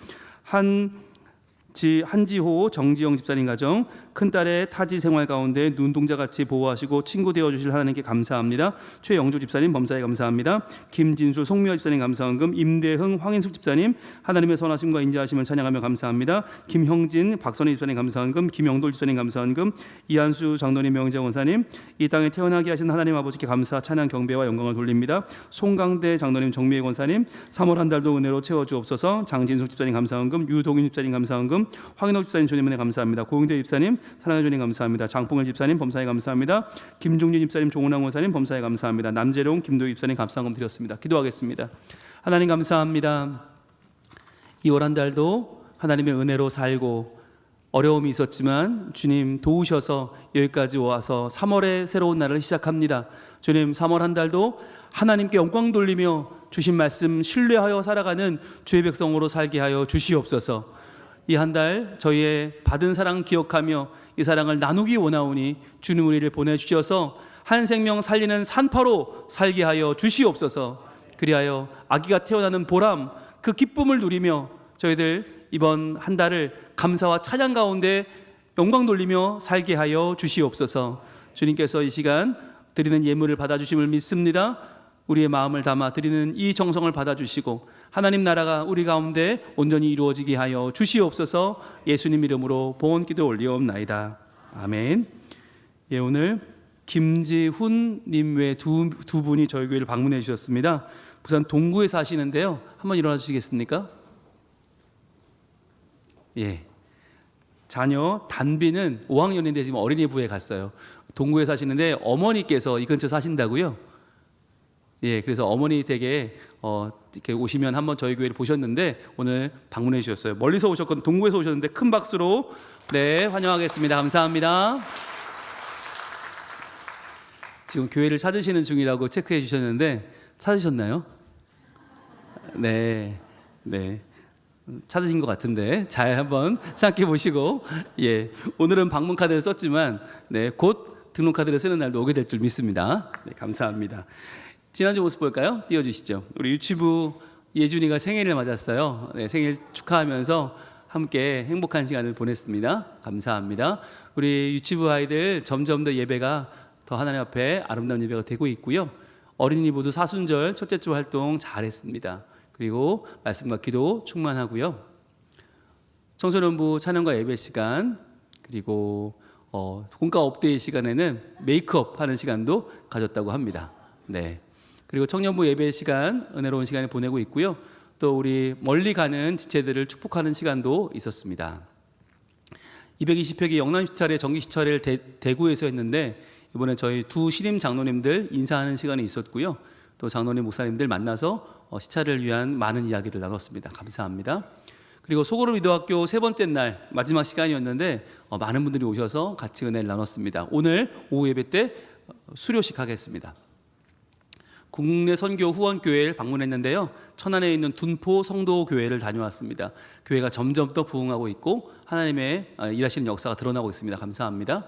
한지호, 정지영 집사님 가정, 큰딸의 타지 생활 가운데 눈동자같이 보호하시고 친구 되어주실 하나님께 감사합니다. 최영주 집사님 범사에 감사합니다. 김진수, 송미화 집사님 감사헌금, 임대흥, 황인숙 집사님 하나님의 선하심과 인자하심을 찬양하며 감사합니다. 김형진, 박선희 집사님 감사헌금, 김영돌 집사님 감사헌금, 이한수 장로님, 명재 원사님, 이 땅에 태어나게 하신 하나님 아버지께 감사, 찬양, 경배와 영광을 돌립니다. 송강대 장로님, 정미애 권사님, 3월 한 달도 은혜로 채워주옵소서. 장진숙 집사님 감사헌금, 유동윤 집사님 감사헌금, 황인옥 집사님 주님 은혜 감사합니다. 고영대 집사님 사랑해 주님 감사합니다. 장봉일 집사님 범사에 감사합니다. 김종진 집사님, 종은왕 원사님 범사에 감사합니다. 남재룡, 김도희 집사님 감사헌금 드렸습니다. 기도하겠습니다. 하나님 감사합니다. 2월 한 달도 하나님의 은혜로 살고 어려움이 있었지만 주님 도우셔서 여기까지 와서 3월의 새로운 날을 시작합니다. 주님 3월 한 달도 하나님께 영광 돌리며 주신 말씀 신뢰하여 살아가는 주의 백성으로 살게 하여 주시옵소서. 이 한 달 저희의 받은 사랑 기억하며 이 사랑을 나누기 원하오니 주님 우리를 보내주셔서 한 생명 살리는 산파로 살게 하여 주시옵소서. 그리하여 아기가 태어나는 보람, 그 기쁨을 누리며 저희들 이번 한 달을 감사와 찬양 가운데 영광 돌리며 살게 하여 주시옵소서. 주님께서 이 시간 드리는 예물을 받아주심을 믿습니다. 우리의 마음을 담아 드리는 이 정성을 받아주시고 하나님 나라가 우리 가운데 온전히 이루어지게 하여 주시옵소서. 예수님 이름으로 봉헌기도 올리옵나이다. 아멘. 예, 오늘 김지훈 님 외 두 분이 저희 교회를 방문해 주셨습니다. 부산 동구에 사시는데요. 한번 일어나 주시겠습니까? 예. 자녀 단비는 5학년인데 지금 어린이부에 갔어요. 동구에 사시는데 어머니께서 이 근처 사신다고요? 예, 그래서 어머니 댁에 이렇게 오시면 한번 저희 교회를 보셨는데 오늘 방문해 주셨어요. 멀리서 오셨거든요. 동구에서 오셨는데 큰 박수로 네, 환영하겠습니다. 감사합니다. 지금 교회를 찾으시는 중이라고 체크해 주셨는데 찾으셨나요? 네, 네. 찾으신 것 같은데 잘 한번 생각해 보시고, 예, 오늘은 방문 카드를 썼지만 네, 곧 등록 카드를 쓰는 날도 오게 될 줄 믿습니다. 네, 감사합니다. 지난주 모습 볼까요? 띄워주시죠. 우리 유치부 예준이가 생일을 맞았어요. 네, 생일 축하하면서 함께 행복한 시간을 보냈습니다. 감사합니다. 우리 유치부 아이들 점점 더 예배가 더 하나님 앞에 아름다운 예배가 되고 있고요. 어린이 모두 사순절 첫째 주 활동 잘했습니다. 그리고 말씀과 기도 충만하고요. 청소년부 찬양과 예배 시간, 그리고 공과 업데이 시간에는 메이크업 하는 시간도 가졌다고 합니다. 네. 그리고 청년부 예배 시간, 은혜로운 시간을 보내고 있고요. 또 우리 멀리 가는 지체들을 축복하는 시간도 있었습니다. 220회기 영남시찰의 정기시찰을 대구에서 했는데 이번에 저희 두 신임 장로님들 인사하는 시간이 있었고요. 또 장로님 목사님들 만나서 시찰을 위한 많은 이야기를 나눴습니다. 감사합니다. 그리고 소그룹 이도학교 세 번째 날 마지막 시간이었는데 많은 분들이 오셔서 같이 은혜를 나눴습니다. 오늘 오후 예배 때 수료식 하겠습니다. 국내 선교 후원교회를 방문했는데요. 천안에 있는 둔포 성도교회를 다녀왔습니다. 교회가 점점 더 부흥하고 있고 하나님의 일하시는 역사가 드러나고 있습니다. 감사합니다.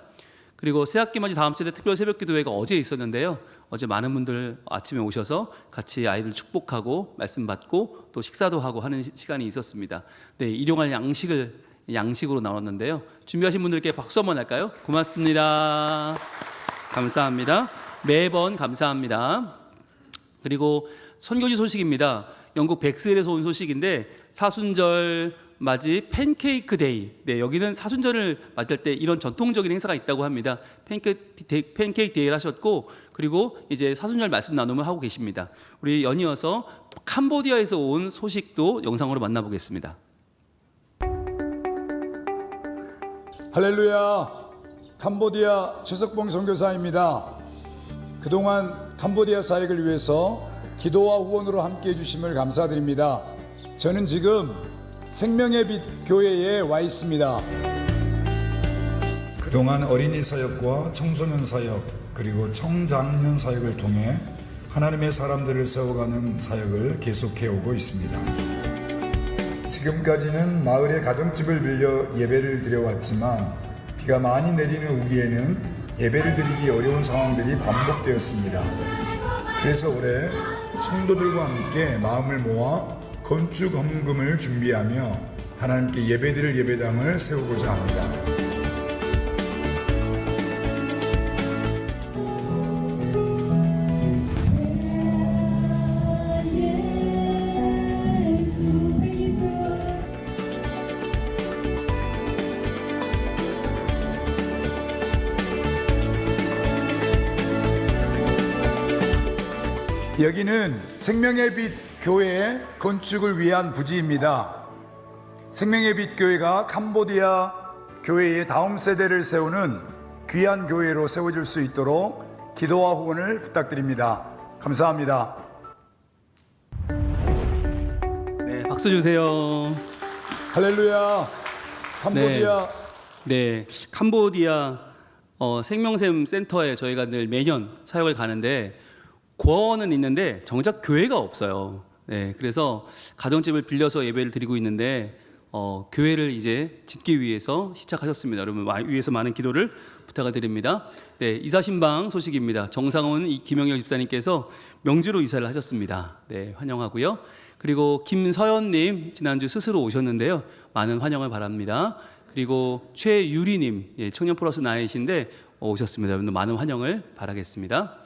그리고 새학기 맞이 다음 주에 특별 새벽 기도회가 어제 있었는데요. 어제 많은 분들 아침에 오셔서 같이 아이들 축복하고 말씀 받고 또 식사도 하고 하는 시간이 있었습니다. 네, 일용할 양식으로 나눴는데요. 준비하신 분들께 박수 한번 할까요? 고맙습니다. 감사합니다. 매번 감사합니다. 그리고 선교지 소식입니다. 영국 벡슬에서 온 소식인데 사순절 맞이 팬케이크 데이. 네, 여기는 사순절을 맞을 때 이런 전통적인 행사가 있다고 합니다. 팬케이크 데이를 하셨고, 그리고 이제 사순절 말씀 나눔을 하고 계십니다. 우리 연이어서 캄보디아에서 온 소식도 영상으로 만나보겠습니다. 할렐루야, 캄보디아 최석봉 선교사입니다. 그동안 캄보디아 사역을 위해서 기도와 후원으로 함께해 주심을 감사드립니다. 저는 지금 생명의 빛 교회에 와 있습니다. 그동안 어린이 사역과 청소년 사역 그리고 청장년 사역을 통해 하나님의 사람들을 세워가는 사역을 계속해 오고 있습니다. 지금까지는 마을의 가정집을 빌려 예배를 드려왔지만 비가 많이 내리는 우기에는 예배를 드리기 어려운 상황들이 반복되었습니다. 그래서 올해 성도들과 함께 마음을 모아 건축 헌금을 준비하며 하나님께 예배드릴 예배당을 세우고자 합니다. 여기는 생명의 빛 교회의 건축을 위한 부지입니다. 생명의 빛 교회가 캄보디아 교회의 다음 세대를 세우는 귀한 교회로 세워질 수 있도록 기도와 후원을 부탁드립니다. 감사합니다. 네, 박수 주세요. 할렐루야, 캄보디아. 네, 캄보디아 생명샘 센터에 저희가 늘 매년 사역을 가는데 고아원은 있는데 정작 교회가 없어요. 네, 그래서 가정집을 빌려서 예배를 드리고 있는데 교회를 이제 짓기 위해서 시작하셨습니다. 여러분 위해서 많은 기도를 부탁을 드립니다. 네, 이사신방 소식입니다. 정상훈 김영혁 집사님께서 명주로 이사를 하셨습니다. 네, 환영하고요. 그리고 김서연님 지난주 스스로 오셨는데요. 많은 환영을 바랍니다. 그리고 최유리님, 예, 청년 플러스 나이신데 오셨습니다. 여러분 많은 환영을 바라겠습니다.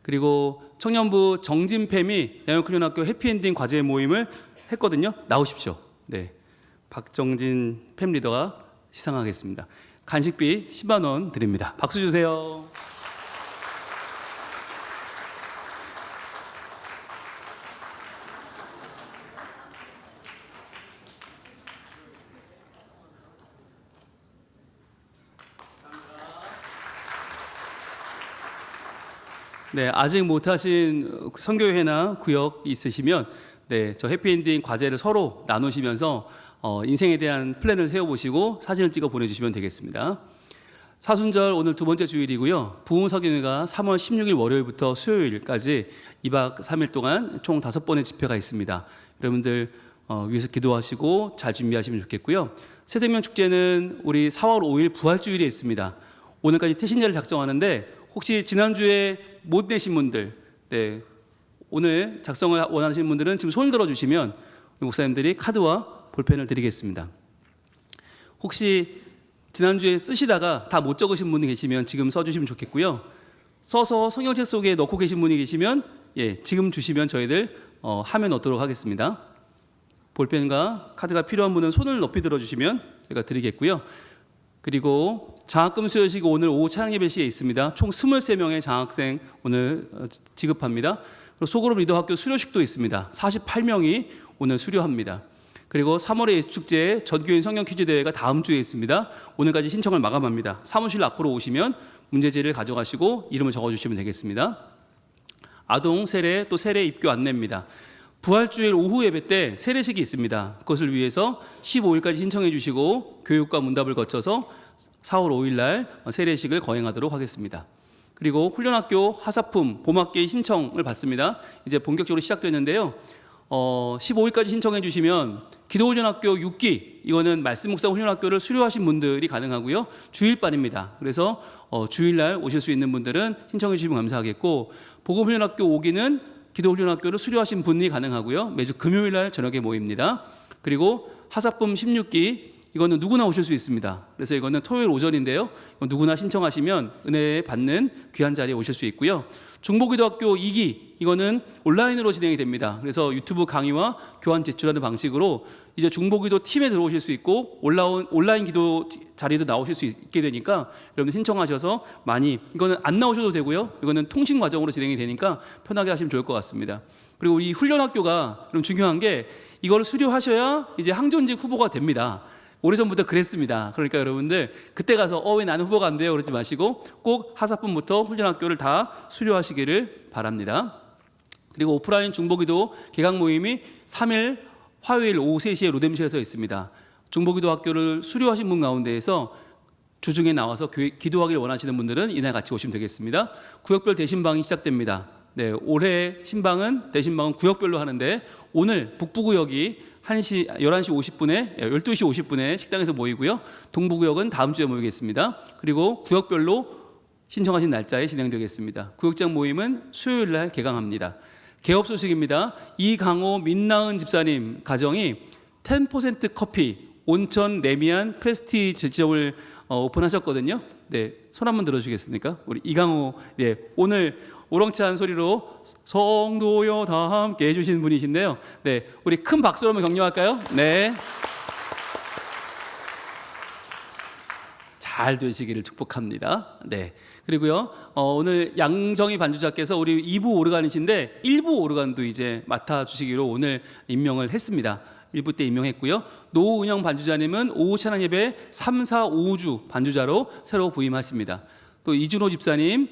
그리고 청년부 정진팸이 양육훈련학교 해피엔딩 과제 모임을 했거든요. 나오십시오. 네, 박정진 팸 리더가 시상하겠습니다. 간식비 10만 원 드립니다. 박수 주세요. 네, 아직 못하신 선교회나 구역 있으시면 네, 저 해피엔딩 과제를 서로 나누시면서 인생에 대한 플랜을 세워보시고 사진을 찍어 보내주시면 되겠습니다. 사순절 오늘 두 번째 주일이고요. 부흥석인회가 3월 16일 월요일부터 수요일까지 2박 3일 동안 총 5번의 집회가 있습니다. 여러분들 위해서 기도하시고 잘 준비하시면 좋겠고요. 새생명 축제는 우리 4월 5일 부활주일에 있습니다. 오늘까지 태신제를 작성하는데 혹시 지난주에 못 내신 분들, 네, 오늘 작성을 원하시는 분들은 지금 손을 들어주시면 목사님들이 카드와 볼펜을 드리겠습니다. 혹시 지난주에 쓰시다가 다 못 적으신 분이 계시면 지금 써주시면 좋겠고요. 써서 성경책 속에 넣고 계신 분이 계시면 예, 지금 주시면 저희들 화면 넣도록 하겠습니다. 볼펜과 카드가 필요한 분은 손을 높이 들어주시면 제가 드리겠고요. 그리고 장학금 수여식이 오늘 오후 찬양예배 시에 있습니다. 총 23명의 장학생 오늘 지급합니다. 그리고 소그룹 리더학교 수료식도 있습니다. 48명이 오늘 수료합니다. 그리고 3월의 예수축제 전교인 성경 퀴즈 대회가 다음 주에 있습니다. 오늘까지 신청을 마감합니다. 사무실 앞으로 오시면 문제지를 가져가시고 이름을 적어주시면 되겠습니다. 아동 세례 또 세례 입교 안내입니다. 부활주일 오후 예배 때 세례식이 있습니다. 그것을 위해서 15일까지 신청해 주시고 교육과 문답을 거쳐서 4월 5일 날 세례식을 거행하도록 하겠습니다. 그리고 훈련학교 하사품 봄학기 신청을 받습니다. 이제 본격적으로 시작됐는데요. 15일까지 신청해 주시면 기도훈련학교 6기 이거는 말씀 묵상 훈련학교를 수료하신 분들이 가능하고요. 주일반입니다. 그래서 주일날 오실 수 있는 분들은 신청해 주시면 감사하겠고 복음훈련학교 5기는 기도훈련학교를 수료하신 분이 가능하고요. 매주 금요일날 저녁에 모입니다. 그리고 하사품 16기 이거는 누구나 오실 수 있습니다. 그래서 이거는 토요일 오전인데요. 누구나 신청하시면 은혜 받는 귀한 자리에 오실 수 있고요. 중보기도학교 2기 이거는 온라인으로 진행이 됩니다. 그래서 유튜브 강의와 교환 제출하는 방식으로 이제 중보기도 팀에 들어오실 수 있고 온라인 기도 자리도 나오실 수 있게 되니까 여러분들 신청하셔서 많이, 이거는 안 나오셔도 되고요. 이거는 통신 과정으로 진행이 되니까 편하게 하시면 좋을 것 같습니다. 그리고 이 훈련학교가 좀 중요한 게 이걸 수료하셔야 이제 항존직 후보가 됩니다. 오래전부터 그랬습니다. 그러니까 여러분들 그때 가서 왜 나는 후보가 안 돼요 그러지 마시고 꼭 하사뿐부터 훈련학교를 다 수료하시기를 바랍니다. 그리고 오프라인 중보기도 개강 모임이 3일 화요일 오후 3시에 로뎀실에서 있습니다. 중보기도 학교를 수료하신 분 가운데에서 주중에 나와서 기도하기를 원하시는 분들은 이날 같이 오시면 되겠습니다. 구역별 대신방이 시작됩니다. 네, 올해 신방은 대신방은 구역별로 하는데 오늘 북부구역이 11시 50분에 12시 50분에 식당에서 모이고요. 동부구역은 다음 주에 모이겠습니다. 그리고 구역별로 신청하신 날짜에 진행되겠습니다. 구역장 모임은 수요일 날 개강합니다. 개업 소식입니다. 이강호 민나은 집사님 가정이 10% 커피 온천 레미안 프레스티지 지점을 오픈하셨거든요. 네, 손 한번 들어주시겠습니까? 우리 이강호, 네, 오늘 우렁찬 소리로 성도여 다 함께 해주신 분이신데요. 네, 우리 큰 박수로 한번 격려할까요? 네. 잘 되시기를 축복합니다. 네. 그리고요, 오늘 양정희 반주자께서 우리 2부 오르간이신데 1부 오르간도 이제 맡아주시기로 오늘 임명을 했습니다. 1부 때 임명했고요. 노은영 반주자님은 오후 찬양 예배 3, 4, 5주 반주자로 새로 부임하십니다. 또 이준호 집사님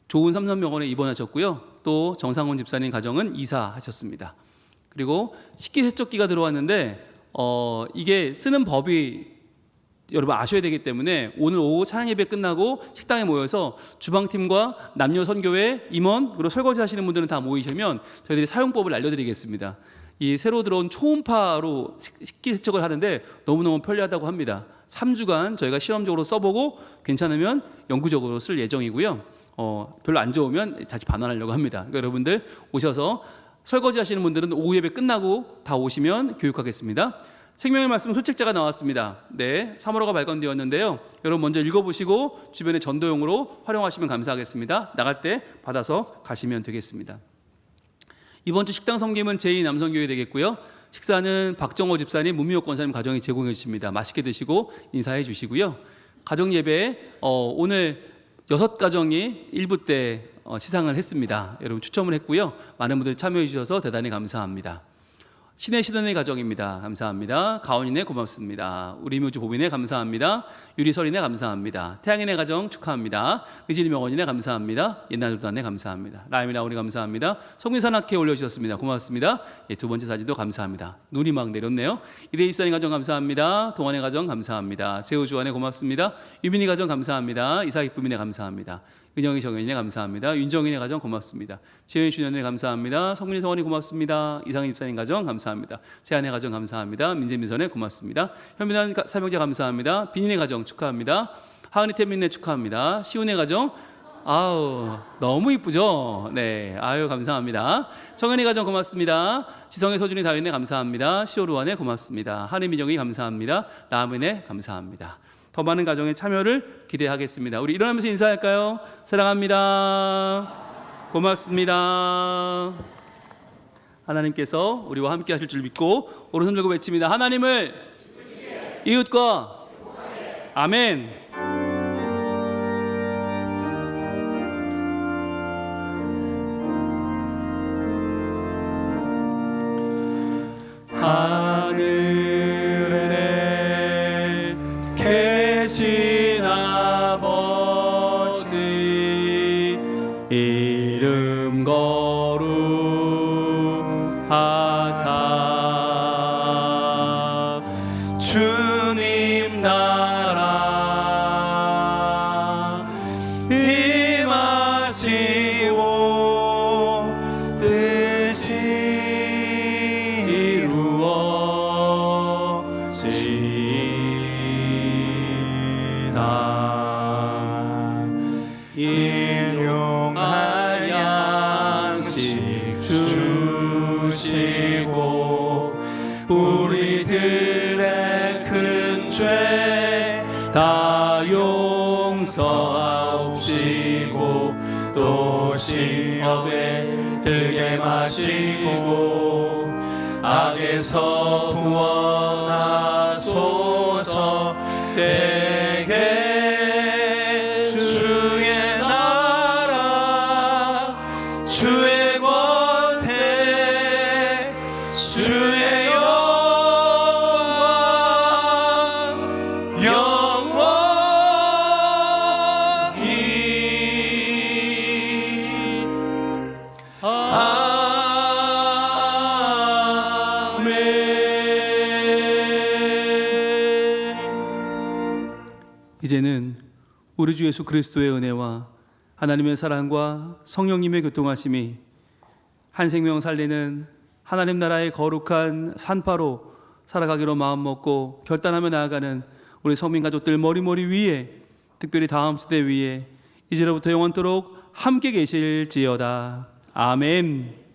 좋은 삼선병원에 입원하셨고요. 또 정상훈 집사님 가정은 이사하셨습니다. 그리고 식기세척기가 들어왔는데 이게 쓰는 법이 여러분 아셔야 되기 때문에 오늘 오후 찬양 예배 끝나고 식당에 모여서 주방팀과 남녀 선교회 임원 그리고 설거지 하시는 분들은 다 모이시면 저희들이 사용법을 알려드리겠습니다. 이 새로 들어온 초음파로 식기세척을 하는데 너무너무 편리하다고 합니다. 3주간 저희가 실험적으로 써보고 괜찮으면 영구적으로 쓸 예정이고요. 별로 안 좋으면 다시 반환하려고 합니다. 그러니까 여러분들 오셔서 설거지 하시는 분들은 오후 예배 끝나고 다 오시면 교육하겠습니다. 생명의 말씀 소책자가 나왔습니다. 네, 3월호가 발간되었는데요. 여러분 먼저 읽어보시고 주변에 전도용으로 활용하시면 감사하겠습니다. 나갈 때 받아서 가시면 되겠습니다. 이번 주 식당 섬김은 제2남성교회 되겠고요. 식사는 박정호 집사님, 문미옥 권사님 가정이 제공해 주십니다. 맛있게 드시고 인사해 주시고요. 가정 예배 오늘 6가정이 1부 때 시상을 했습니다. 여러분 추첨을 했고요. 많은 분들 참여해 주셔서 대단히 감사합니다. 신의 시돈의 가정입니다. 감사합니다. 가온이네 고맙습니다. 우리 묘주 보빈네 감사합니다. 유리설이네 감사합니다. 태양이네 가정 축하합니다. 의진이 명원이네 감사합니다. 옛날 조단네 감사합니다. 라임이나 우리 감사합니다. 성민산학회 올려주셨습니다. 고맙습니다. 예, 두 번째 사진도 감사합니다. 눈이 막 내렸네요. 이대 입사님 가정 감사합니다. 동안의 가정 감사합니다. 세우주안네 고맙습니다. 유민이 가정 감사합니다. 이사기쁨이네 감사합니다. 은영이 정현이네 감사합니다. 윤정인의 가정 고맙습니다. 재현이 주년네 감사합니다. 성민이 성원이 고맙습니다. 이상희 집사님 가정 감사합니다. 세안의 가정 감사합니다. 민재민선에 고맙습니다. 현민한 사명자 감사합니다. 비닌의 가정 축하합니다. 하은이 태민네 축하합니다. 시운의 가정 너무 이쁘죠? 네, 감사합니다. 정현이 가정 고맙습니다. 지성의 소준이 다윈네 감사합니다. 시오루안네 고맙습니다. 한혜미정이 감사합니다. 라은네 감사합니다. 더 많은 가정의 참여를 기대하겠습니다. 우리 일어나면서 인사할까요? 사랑합니다. 고맙습니다. 하나님께서 우리와 함께 하실 줄 믿고 오른손 들고 외칩니다. 하나님을 이웃과 아멘. 하늘에 계신 아버지 이름 거룩하사 주님 나라 임하시고 뜻이 이루어지이다. 일용할 양식 주시고 우리들의 큰 용서하옵시고 또 시험에 들게 마시고 악에서 구원하소서. 대개 주의 나라 주의 권세 주의 이제는 우리 주 예수 그리스도의 은혜와 하나님의 사랑과 성령님의 교통하심이 한 생명 살리는 하나님 나라의 거룩한 산파로 살아가기로 마음먹고 결단하며 나아가는 우리 성민 가족들 머리 위에, 특별히 다음 세대 위에 이제로부터 영원토록 함께 계실지어다. 아멘.